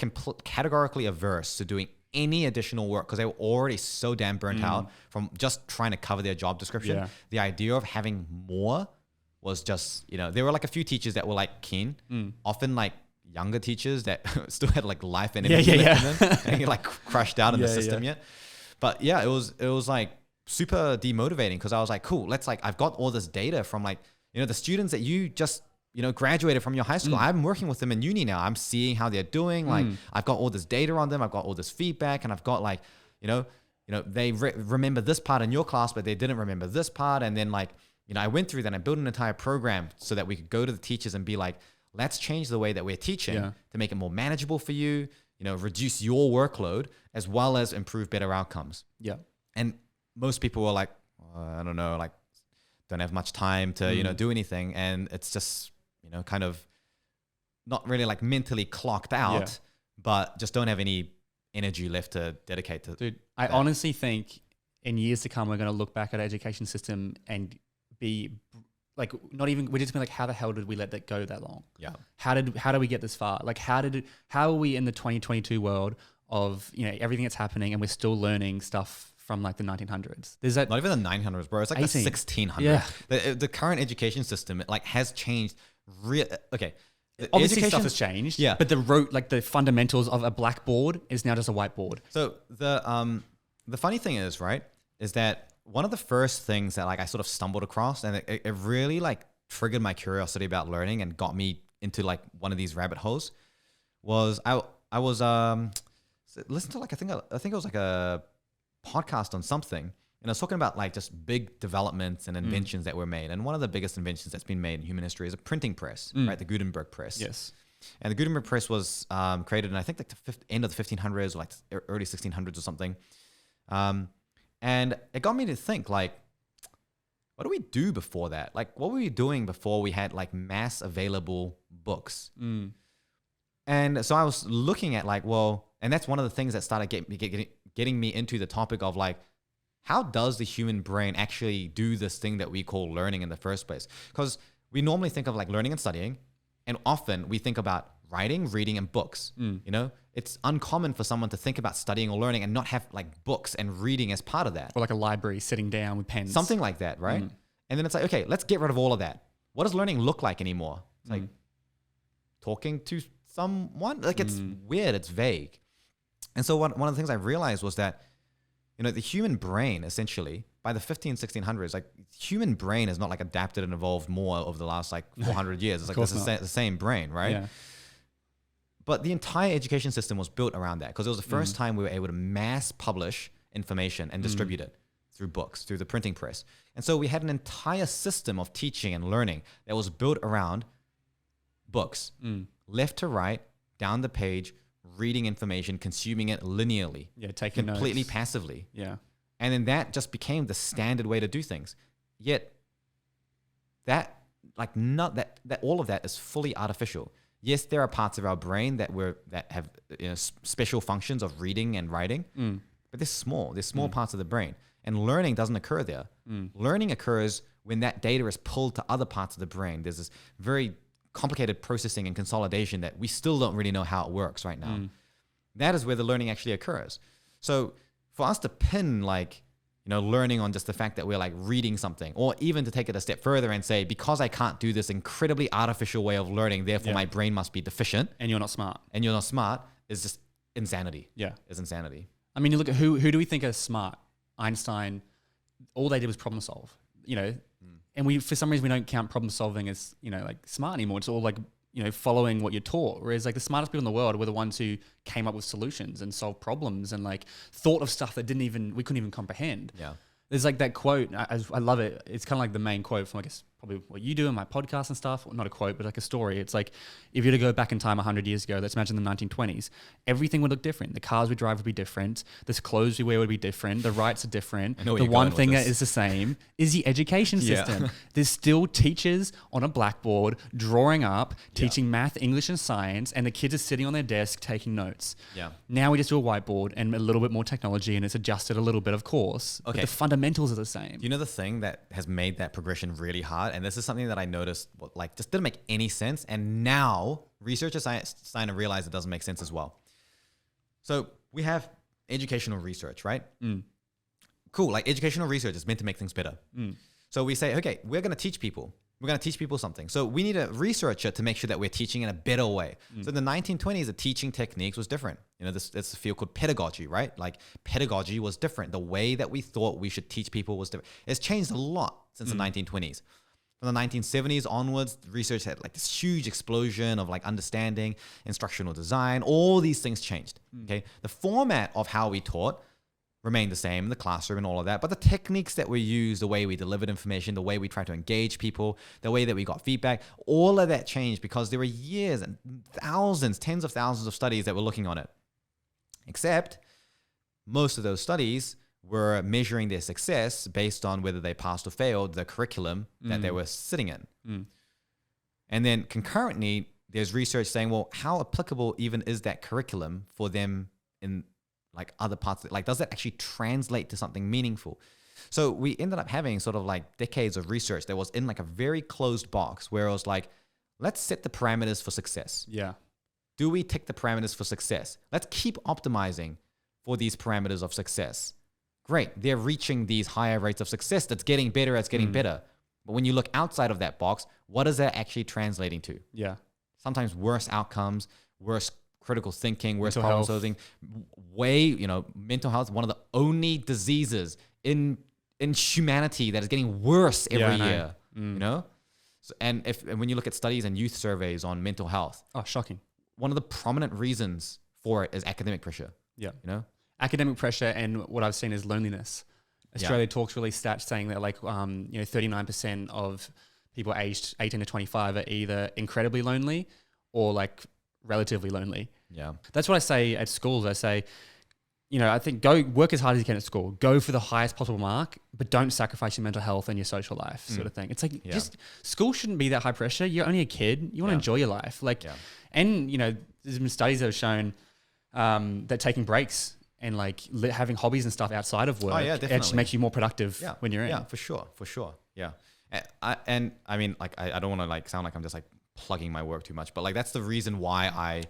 categorically averse to doing any additional work because they were already so damn burnt out from just trying to cover their job description. Yeah. The idea of having more was just, you know, there were like a few teachers that were like keen, often like younger teachers that still had like life and energy left in them and like crushed out in the system yet. But yeah, it was like super demotivating because I was like, cool, I've got all this data from like, you know, the students that you just, you know, graduated from your high school. I'm working with them in uni now. I'm seeing how they're doing. Like I've got all this data on them. I've got all this feedback, and I've got like, you know, they remember this part in your class, but they didn't remember this part. And then like, you know, I went through that and I built an entire program so that we could go to the teachers and be like, let's change the way that we're teaching to make it more manageable for you, you know, reduce your workload as well as improve better outcomes. Yeah. And most people were like, I don't know, like don't have much time to, you know, do anything. And it's just, you know, kind of not really like mentally clocked out, but just don't have any energy left to dedicate to. Dude, I honestly think in years to come, we're going to look back at our education system and be like, not even, we're just gonna be like, how the hell did we let that go that long? Yeah. How did we get this far? Like, how are we in the 2022 world of, you know, everything that's happening and we're still learning stuff from like the 1900s? There's that. Not even the 900s, bro. It's like 18. the 1600s. Yeah. The current education system, it like has changed. Okay. Obviously stuff has changed. Yeah. But the fundamentals of a blackboard is now just a whiteboard. So the funny thing is, right, is that one of the first things that like I sort of stumbled across and it really like triggered my curiosity about learning and got me into like one of these rabbit holes was I was listening to like I think it was like a podcast on something, and I was talking about like just big developments and inventions that were made. And one of the biggest inventions that's been made in human history is a printing press, right? The Gutenberg press. Yes. And the Gutenberg press was created in I think like the end of the 1500s or like early 1600s or something. And it got me to think like, what do we do before that? Like, what were we doing before we had like mass available books? And so I was looking at like, well, and that's one of the things that started getting me into the topic of like, how does the human brain actually do this thing that we call learning in the first place? Because we normally think of like learning and studying, and often we think about writing, reading, and books. You know, it's uncommon for someone to think about studying or learning and not have like books and reading as part of that. Or like a library sitting down with pens. Something like that, right? And then it's like, okay, let's get rid of all of that. What does learning look like anymore? It's like talking to someone. Like it's weird, it's vague. And so one of the things I realized was that, you know, the human brain essentially by the 1600s, like human brain has not like adapted and evolved more over the last like 400 years. It's like the same brain, right? Yeah. But the entire education system was built around that because it was the first time we were able to mass publish information and distribute it through books, through the printing press. And so we had an entire system of teaching and learning that was built around books, left to right, down the page, reading information, consuming it linearly, taking completely notes. passively. Yeah. And then that just became the standard way to do things. Yet that like not that all of that is fully artificial. Yes, there are parts of our brain that have, you know, special functions of reading and writing, but they're small. They're small parts of the brain, and learning doesn't occur there. Learning occurs when that data is pulled to other parts of the brain. There's this very complicated processing and consolidation that we still don't really know how it works right now. That is where the learning actually occurs. So for us to pin like, you know, learning on just the fact that we're like reading something, or even to take it a step further and say, because I can't do this incredibly artificial way of learning, therefore my brain must be deficient. And you're not smart. Is just insanity. Yeah. Is insanity. I mean, you look at who do we think are smart? Einstein, all they did was problem solve, you know, and we, for some reason, we don't count problem solving as, you know, like smart anymore. It's all like, you know, following what you're taught. Whereas like the smartest people in the world were the ones who came up with solutions and solved problems and like thought of stuff that we couldn't even comprehend. Yeah. There's like that quote, I love it. It's kind of like the main quote from, I guess, probably what you do in my podcast and stuff. Well, not a quote, but like a story. It's like, if you were to go back in time 100 years ago, let's imagine the 1920s, everything would look different. The cars we drive would be different. The clothes we wear would be different. The rights are different. The one thing that is the same is the education system. There's still teachers on a blackboard drawing up, teaching math, English, and science, and the kids are sitting on their desk taking notes. Yeah. Now we just do a whiteboard and a little bit more technology, and it's adjusted a little bit, of course. Okay. But the fundamentals are the same. You know the thing that has made that progression really hard, and this is something that I noticed like just didn't make any sense, and now researchers are starting to realize it doesn't make sense as well. So we have educational research, right? Cool. Like educational research is meant to make things better. So we say, okay, we're going to teach people. We're going to teach people something. So we need a researcher to make sure that we're teaching in a better way. So in the 1920s, the teaching techniques was different. You know, this a field called pedagogy, right? Like pedagogy was different. The way that we thought we should teach people was different. It's changed a lot since the 1920s. From the 1970s onwards, research had like this huge explosion of like understanding, instructional design, all these things changed. Okay. The format of how we taught remained the same in the classroom and all of that, but the techniques that we use, the way we delivered information, the way we tried to engage people, the way that we got feedback, all of that changed because there were years and thousands, tens of thousands of studies that were looking on it. Except most of those studies were measuring their success based on whether they passed or failed the curriculum that they were sitting in. And then concurrently, there's research saying, well, how applicable even is that curriculum for them in like other parts? Like, does that actually translate to something meaningful? So we ended up having sort of like decades of research that was in like a very closed box where it was like, let's set the parameters for success. Yeah. Do we tick the parameters for success? Let's keep optimizing for these parameters of success. Great. They're reaching these higher rates of success. That's getting better. It's getting better. But when you look outside of that box, what is that actually translating to? Yeah. Sometimes worse outcomes, worse critical thinking, worse Mental problem health. solving, mental health is one of the only diseases in humanity that is getting worse every year, you know? So, and when you look at studies and youth surveys on mental health, Oh, shocking. one of the prominent reasons for it is academic pressure, Yeah. you know? Academic pressure, and what I've seen is loneliness. Australia Talks released stats saying that 39% of people aged 18 to 25 are either incredibly lonely or like relatively lonely. Yeah. That's what I say at schools. I say, I think go work as hard as you can at school. Go for the highest possible mark, but don't sacrifice your mental health and your social life sort of thing. It's like just school shouldn't be that high pressure. You're only a kid. You want to enjoy your life. And there's been studies that have shown that taking breaks and having hobbies and stuff outside of work definitely. actually makes you more productive when you're in. Yeah, for sure. Yeah. I don't want to sound like I'm just plugging my work too much, but that's the reason why I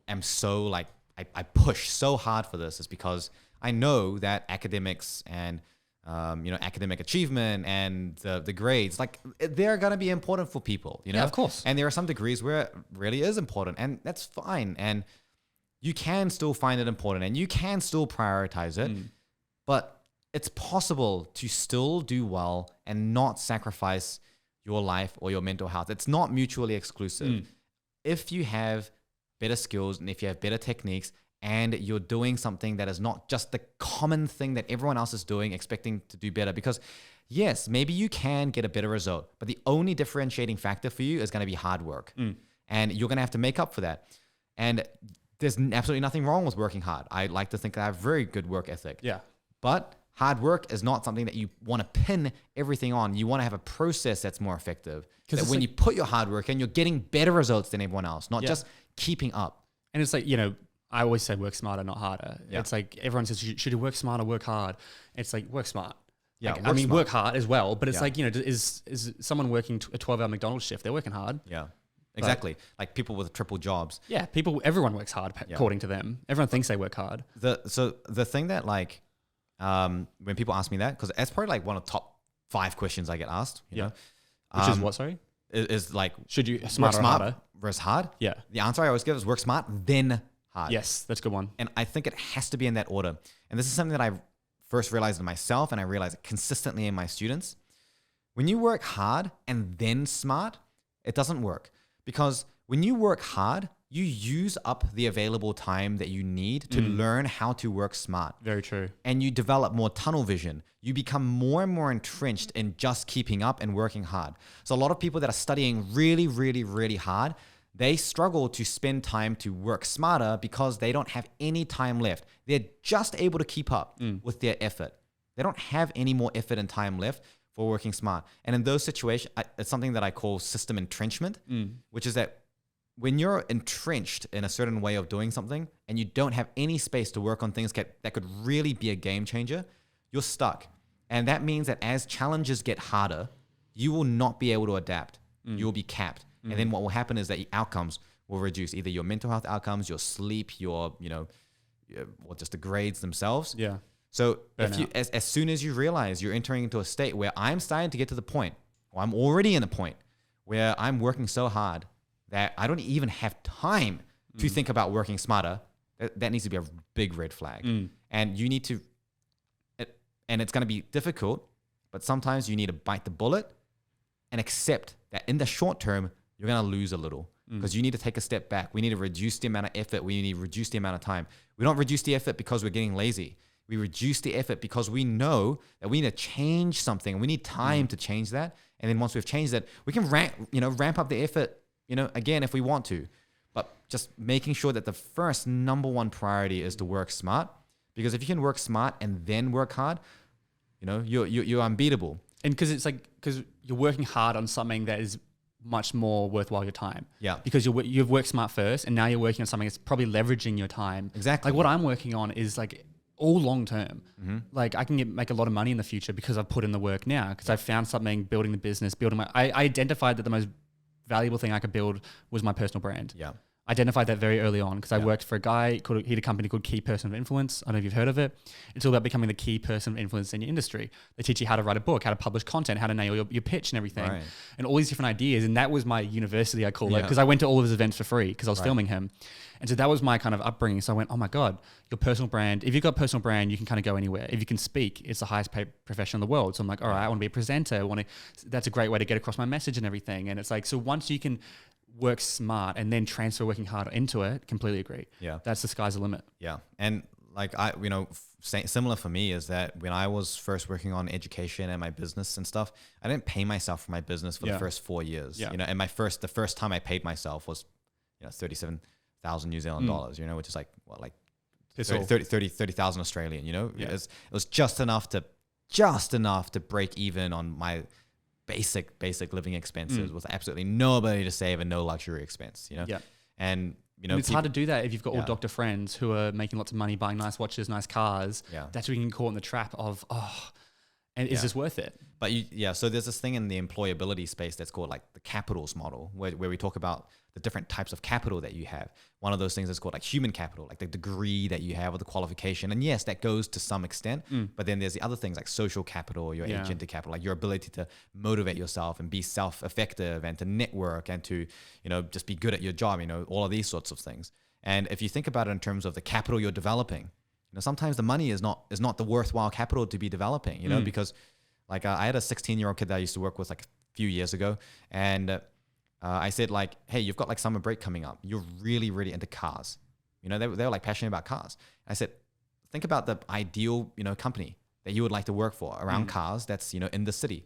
am so I push so hard for this, is because I know that academics and academic achievement and the grades, they're going to be important for people, Yeah, of course. And there are some degrees where it really is important, and that's fine. And you can still find it important and you can still prioritize it, but it's possible to still do well and not sacrifice your life or your mental health. It's not mutually exclusive. If you have better skills and if you have better techniques and you're doing something that is not just the common thing that everyone else is doing, expecting to do better, because yes, maybe you can get a better result, but the only differentiating factor for you is going to be hard work. And you're going to have to make up for that. And there's absolutely nothing wrong with working hard. I like to think that I have very good work ethic. Yeah. But hard work is not something that you want to pin everything on. You want to have a process that's more effective. That when you put your hard work in, you're getting better results than everyone else, not just keeping up. And it's I always say work smarter, not harder. Yeah. It's everyone says, should you work smarter, work hard? It's work smart. Yeah, work hard as well. But it's is someone working a 12-hour McDonald's shift? They're working hard. Yeah. Exactly. People with triple jobs. Yeah, everyone works hard according to them. Everyone thinks they work hard. So the thing that when people ask me that, because that's probably one of the top 5 questions I get asked, you know? Which is what, sorry? Is should you work smarter or smart harder? versus hard? Yeah. The answer I always give is work smart, then hard. Yes, that's a good one. And I think it has to be in that order. And this is something that I first realized in myself, and I realize it consistently in my students. When you work hard and then smart, it doesn't work. Because when you work hard, you use up the available time that you need to learn how to work smart. Very true. And you develop more tunnel vision. You become more and more entrenched in just keeping up and working hard. So a lot of people that are studying really, really, really hard, they struggle to spend time to work smarter because they don't have any time left. They're just able to keep up with their effort. They don't have any more effort and time left for working smart. And in those situations, it's something that I call system entrenchment, which is that when you're entrenched in a certain way of doing something and you don't have any space to work on things that could really be a game changer, you're stuck. And that means that as challenges get harder, you will not be able to adapt. You will be capped. And then what will happen is that your outcomes will reduce, either your mental health outcomes, your sleep, your or just the grades themselves. Yeah. So Burnout. if you, as soon as you realize you're entering into a state where I'm starting to get to the point, or I'm already in a point where I'm working so hard that I don't even have time to think about working smarter, that needs to be a big red flag. And you need to, and it's going to be difficult, but sometimes you need to bite the bullet and accept that in the short term, you're going to lose a little because you need to take a step back. We need to reduce the amount of effort. We need to reduce the amount of time. We don't reduce the effort because we're getting lazy. We reduce the effort because we know that we need to change something. We need time to change that. And then once we've changed that, we can ramp up the effort, again, if we want to. But just making sure that the first number one priority is to work smart. Because if you can work smart and then work hard, you're unbeatable. And because you're working hard on something that is much more worthwhile your time. Yeah. Because you've worked smart first, and now you're working on something that's probably leveraging your time. Exactly. Like what I'm working on is like all long term. Like I can make a lot of money in the future because I've put in the work now. Because I've found something, building the business, I identified that the most valuable thing I could build was my personal brand. Yeah. Identified that very early on because I worked for a guy he had a company called Key Person of Influence. I don't know if you've heard of it. It's all about becoming the key person of influence in your industry. They teach you how to write a book, how to publish content, how to nail your pitch and everything, and all these different ideas. And that was my university, I call it, because I went to all of his events for free because I was filming him. And so that was my kind of upbringing. So I went, oh my God, your personal brand. If you've got a personal brand, you can kind of go anywhere. If you can speak, it's the highest paid profession in the world. So I'm like, all right, I want to be a presenter. That's a great way to get across my message and everything. And it's like, so once you can work smart and then transfer working hard into it, completely agree. Yeah. That's the sky's the limit. Yeah. And like similar for me is that when I was first working on education and my business and stuff, I didn't pay myself for my business for the first 4 years. Yeah. And the first time I paid myself was 37,000 New Zealand dollars, which is like what, like 30,000 Australian, it was just enough to break even on my basic living expenses with absolutely no ability to save and no luxury expense, Yeah. And it's hard to do that if you've got all doctor friends who are making lots of money, buying nice watches, nice cars. Yeah. That's where you can get caught in the trap of, and is this worth it? But so there's this thing in the employability space that's called like the capitals model, where we talk about the different types of capital that you have. One of those things is called like human capital, like the degree that you have or the qualification. And yes, that goes to some extent, but then there's the other things like social capital, your agentic capital, like your ability to motivate yourself and be self-effective and to network and to, just be good at your job, all of these sorts of things. And if you think about it in terms of the capital you're developing, sometimes the money is not the worthwhile capital to be developing, because like I had a 16-year-old kid that I used to work with like a few years ago. And I said like, hey, you've got like summer break coming up. You're really, really into cars. They were like passionate about cars. And I said, think about the ideal, company that you would like to work for around cars that's, in the city.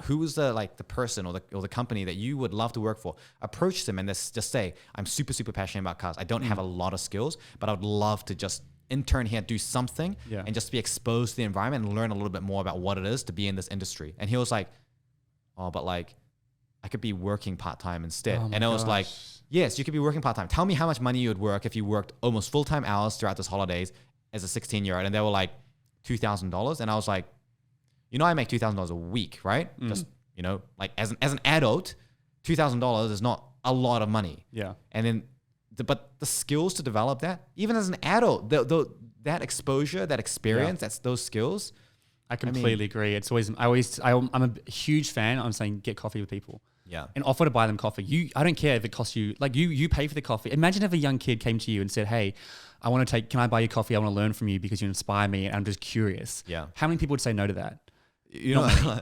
Who is the person or the company that you would love to work for? Approach them and just say, I'm super, super passionate about cars. I don't have a lot of skills, but I would love to just intern here, do something and just be exposed to the environment and learn a little bit more about what it is to be in this industry. And he was like, oh, but like I could be working part-time instead. And I was like, yes, you could be working part-time. Tell me how much money you would work if you worked almost full-time hours throughout this holidays as a 16-year-old. And they were like $2,000. And I was like, I make $2,000 a week, right? Just, like as an adult, $2,000 is not a lot of money. Yeah. And then, but the skills to develop that, even as an adult, that exposure, that experience, that's those skills. I completely agree. It's always, I'm a huge fan. I'm saying get coffee with people. Yeah. And offer to buy them coffee. I don't care if it costs you, like you pay for the coffee. Imagine if a young kid came to you and said, hey, can I buy you coffee? I want to learn from you because you inspire me and I'm just curious. Yeah. How many people would say no to that?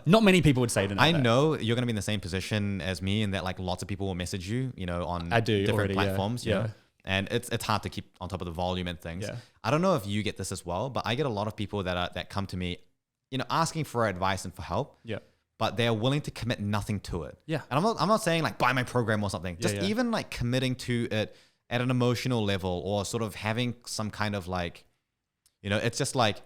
Not many people would say no. I know you're going to be in the same position as me in that like lots of people will message you, on different platforms. Yeah. And it's hard to keep on top of the volume and things. Yeah. I don't know if you get this as well, but I get a lot of people that come to me, asking for advice and for help. Yeah. But they're willing to commit nothing to it. Yeah. And I'm not saying like buy my program or something. Just even like committing to it at an emotional level or sort of having some kind of like, it's just like,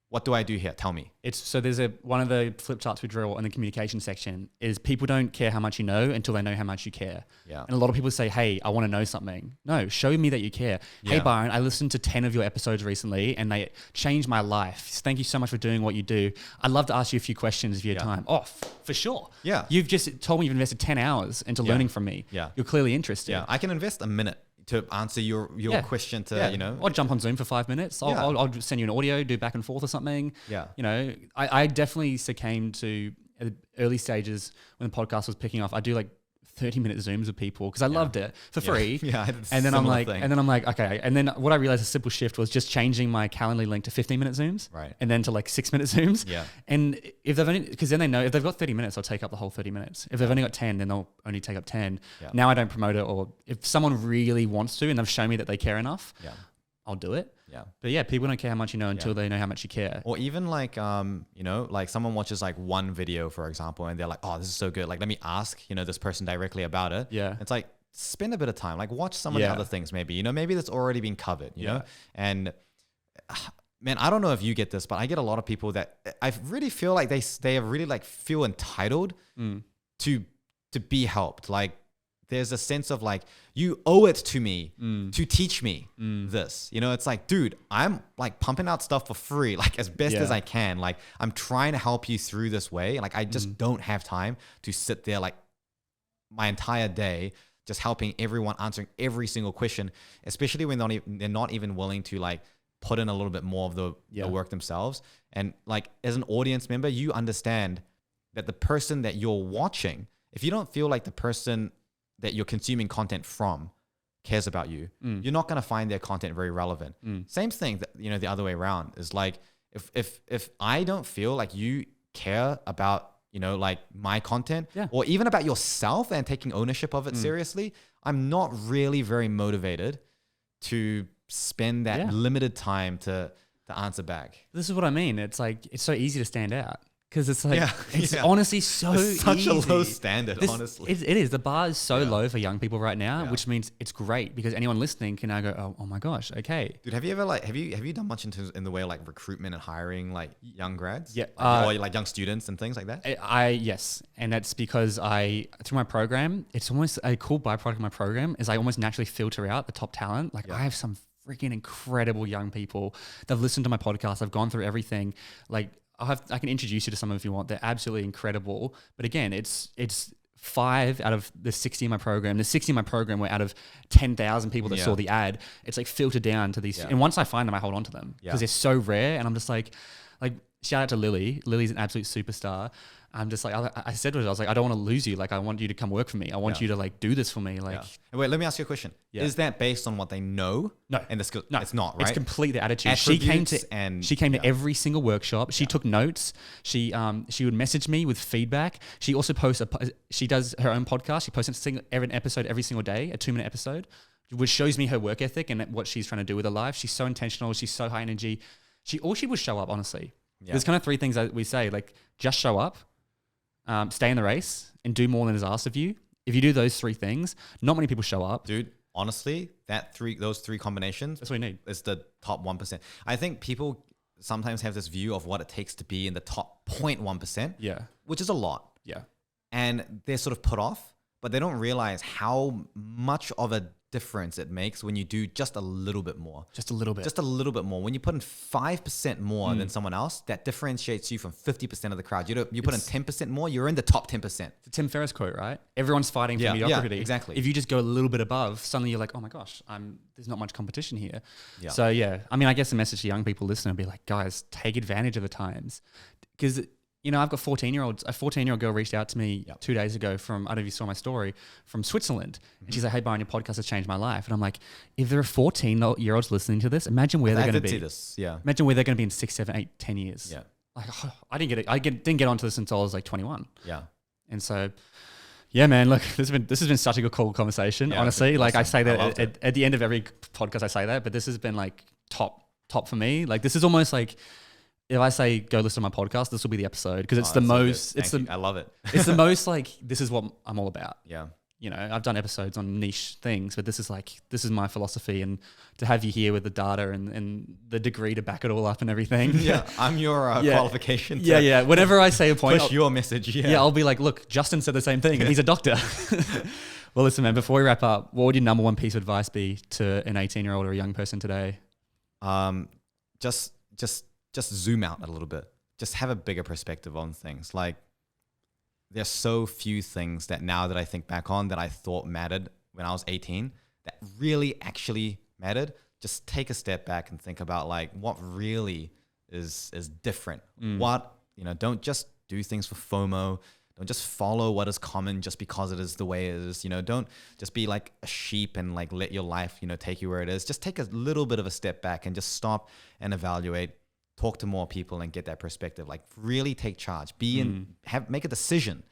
what do I do here? Tell me. So there's one of the flip charts we draw in the communication section is people don't care how much you know until they know how much you care. Yeah. And a lot of people say, hey, I want to know something. No, show me that you care. Hey, Byron, I listened to 10 of your episodes recently and they changed my life. Thank you so much for doing what you do. I'd love to ask you a few questions if you had time. Oh, for sure. Yeah. You've just told me you've invested 10 hours into learning from me. Yeah. You're clearly interested. Yeah. I can invest a minute to answer your question to, you know. I'll jump on Zoom for 5 minutes. I'll send you an audio, do back and forth or something. Yeah. You know, I definitely succumbed to at the early stages when the podcast was picking off. I do like 30-minute Zooms with people because I loved it for free. Yeah. I did and then I'm like, thing. okay. And then what I realized a simple shift was just changing my Calendly link to 15-minute Zooms, Right. and then to like 6-minute Zooms. Yeah. And if they've only, because then they know if they've got 30 minutes, they'll take up the whole 30 minutes. If they've only got 10, then they'll only take up 10. Yeah. Now I don't promote it, or if someone really wants to and they've shown me that they care enough, I'll do it. Yeah. But yeah, people don't care how much you know until they know how much you care. Or even like, you know, like someone watches like one video, for example, and they're like, oh, this is so good. Like, let me ask, you know, this person directly about it. Yeah. It's like, spend a bit of time, like watch some of the other things maybe, you know, maybe that's already been covered, you know? And man, I don't know if you get this, but I get a lot of people that I really feel like they really like feel entitled to be helped. Like, there's a sense of like, you owe it to me to teach me this. You know, it's like, dude, I'm like pumping out stuff for free, like as best as I can. Like, I'm trying to help you through this way. Like, I just don't have time to sit there like my entire day just helping everyone, answering every single question, especially when they're not even willing to like put in a little bit more of the work themselves. And like, as an audience member, you understand that the person that you're watching, if you don't feel like the person that you're consuming content from cares about you, you're not going to find their content very relevant. Same thing that, you know, the other way around is like, if I don't feel like you care about, you know, like my content or even about yourself and taking ownership of it seriously, I'm not really very motivated to spend that limited time to answer back. This is what I mean. It's like, it's so easy to stand out. Because it's like, it's honestly so it's such easy. a low standard, honestly. It is. The bar is so low for young people right now, which means it's great because anyone listening can now go, oh my gosh, okay. Dude, have you ever like, have you done much in the way of like recruitment and hiring like young grads? Yeah. Or like young students and things like that? Yes. And that's because through my program, it's almost a cool byproduct of my program is I almost naturally filter out the top talent. Like I have some freaking incredible young people that have listened to my podcast. I've gone through everything. Like, I can introduce you to some of them if you want. They're absolutely incredible. But again, it's 5 out of the 60 in my program. The 60 in my program were out of 10,000 people that saw the ad. It's like filtered down to these. And once I find them, I hold on to them because they're so rare. And I'm just like shout out to Lily. Lily's an absolute superstar. I'm just like, I said to her, I was like, I don't want to lose you. Like, I want you to come work for me. I want you to like do this for me. Like, wait, let me ask you a question. Is that based on what they know? No. And the skill? No, it's not, right? It's completely the attitude. Attributes She came to every single workshop. She took notes. She would message me with feedback. She also posts she does her own podcast. She posts an episode every single day, a 2-minute episode, which shows me her work ethic and what she's trying to do with her life. She's so intentional. She's so high energy. She would show up, honestly. There's kind of 3 things that we say, like just show up, stay in the race, and do more than is asked of you. If you do those 3 things, not many people show up. Dude, honestly, those 3 combinations, that's what you need. It's the top 1%. I think people sometimes have this view of what it takes to be in the top 0.1%. Yeah. Which is a lot. Yeah. And they're sort of put off, but they don't realize how much of a difference it makes when you do just a little bit more. Just a little bit. Just a little bit more. When you put in 5% more than someone else, that differentiates you from 50% of the crowd. You put in 10% more, you're in the top 10%. It's a Tim Ferriss quote, right? Everyone's fighting for mediocrity. Yeah, exactly. If you just go a little bit above, suddenly you're like, oh my gosh, there's not much competition here. Yeah. So yeah, I mean, I guess the message to young people listening would be like, guys, take advantage of the times. Because, you know, I've got 14-year-olds. A 14-year-old girl reached out to me 2 days ago from, I don't know if you saw my story, from Switzerland. And she's like, hey, Byron, your podcast has changed my life. And I'm like, if there are 14-year-olds listening to this, imagine where they're going to be. See this. Yeah. Imagine where they're going to be in 6, 7, 8, 10 years. Yeah. Like, I didn't get onto this until I was like 21. Yeah. And so, yeah, man, look, this has been such a cool conversation, honestly. Like, awesome. I say that at the end of every podcast, I say that, but this has been like top for me. Like, this is almost like, if I say go listen to my podcast, this will be the episode because it's the most. I love it. It's the most like this is what I'm all about. Yeah. You know, I've done episodes on niche things, but this is my philosophy, and to have you here with the data and the degree to back it all up and everything. Yeah, I'm your qualification. Yeah. Whenever I say a point, push your message. Yeah, I'll be like, look, Justin said the same thing, and he's a doctor. Well, listen, man. Before we wrap up, what would your number 1 piece of advice be to an 18-year-old or a young person today? Just zoom out a little bit. Just have a bigger perspective on things. Like, there's so few things that now that I think back on that I thought mattered when I was 18 that really actually mattered, just take a step back and think about like what really is different. What, don't just do things for FOMO. Don't just follow what is common just because it is the way it is. Don't just be like a sheep and like let your life, take you where it is. Just take a little bit of a step back and just stop and evaluate, talk to more people and get that perspective. Like really take charge. Make a decision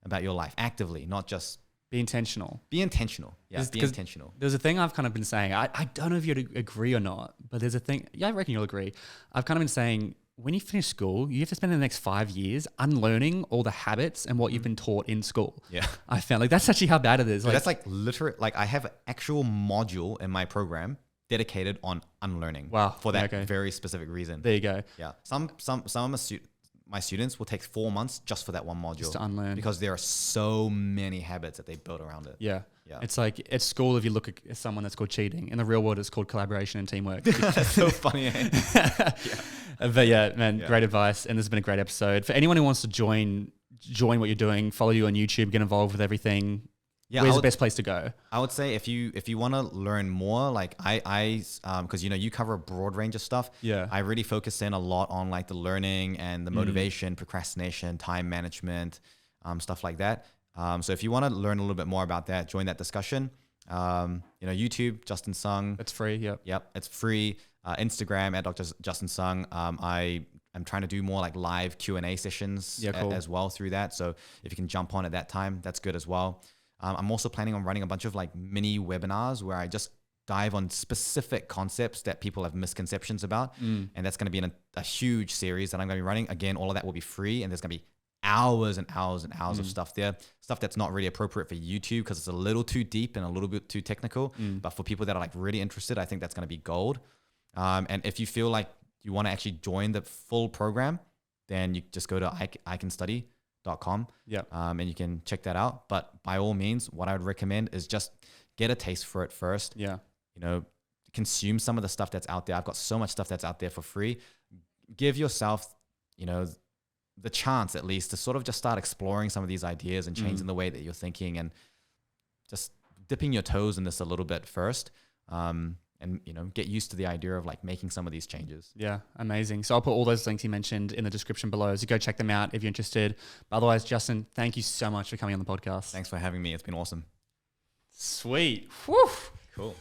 about your life actively, not just be intentional. Be intentional. Yeah, be intentional. There's a thing I've kind of been saying. I don't know if you'd agree or not, but there's a thing. Yeah, I reckon you'll agree. I've kind of been saying, when you finish school, you have to spend the next 5 years unlearning all the habits and what you've been taught in school. Yeah. I found like that's actually how bad it is. Like, that's like literally, like I have an actual module in my program dedicated on unlearning. Wow. For that very specific reason. There you go. Yeah. Some of my students will take 4 months just for that one module. Just to unlearn. Because there are so many habits that they built around it. Yeah. Yeah. It's like at school, if you look at someone, that's called cheating. In the real world, it's called collaboration and teamwork. That's so funny. Eh? Yeah. But yeah, man, great advice. And this has been a great episode. For anyone who wants to join what you're doing, follow you on YouTube, get involved with everything. Yeah, where's the best place to go? I would say if you want to learn more, like because you cover a broad range of stuff. Yeah. I really focus in a lot on like the learning and the motivation, procrastination, time management, stuff like that. So if you want to learn a little bit more about that, join that discussion. YouTube, Justin Sung. It's free. Yep, it's free. Instagram at Dr. Justin Sung. I'm trying to do more like live Q&A sessions as well through that. So if you can jump on at that time, that's good as well. I'm also planning on running a bunch of like mini webinars where I just dive on specific concepts that people have misconceptions about. And that's going to be in a huge series that I'm going to be running. Again, all of that will be free, and there's going to be hours and hours and hours of stuff there. Stuff that's not really appropriate for YouTube because it's a little too deep and a little bit too technical. But for people that are like really interested, I think that's going to be gold. And if you feel like you want to actually join the full program, then you just go to iCanStudy.com. And you can check that out. But by all means, what I would recommend is just get a taste for it first. Yeah. Consume some of the stuff that's out there. I've got so much stuff that's out there for free. Give yourself, the chance at least to sort of just start exploring some of these ideas and changing the way that you're thinking and just dipping your toes in this a little bit first. And get used to the idea of like making some of these changes. Yeah, amazing. So I'll put all those links you mentioned in the description below, so go check them out if you're interested. But otherwise, Justin, thank you so much for coming on the podcast. Thanks for having me. It's been awesome. Sweet. Whew. Cool.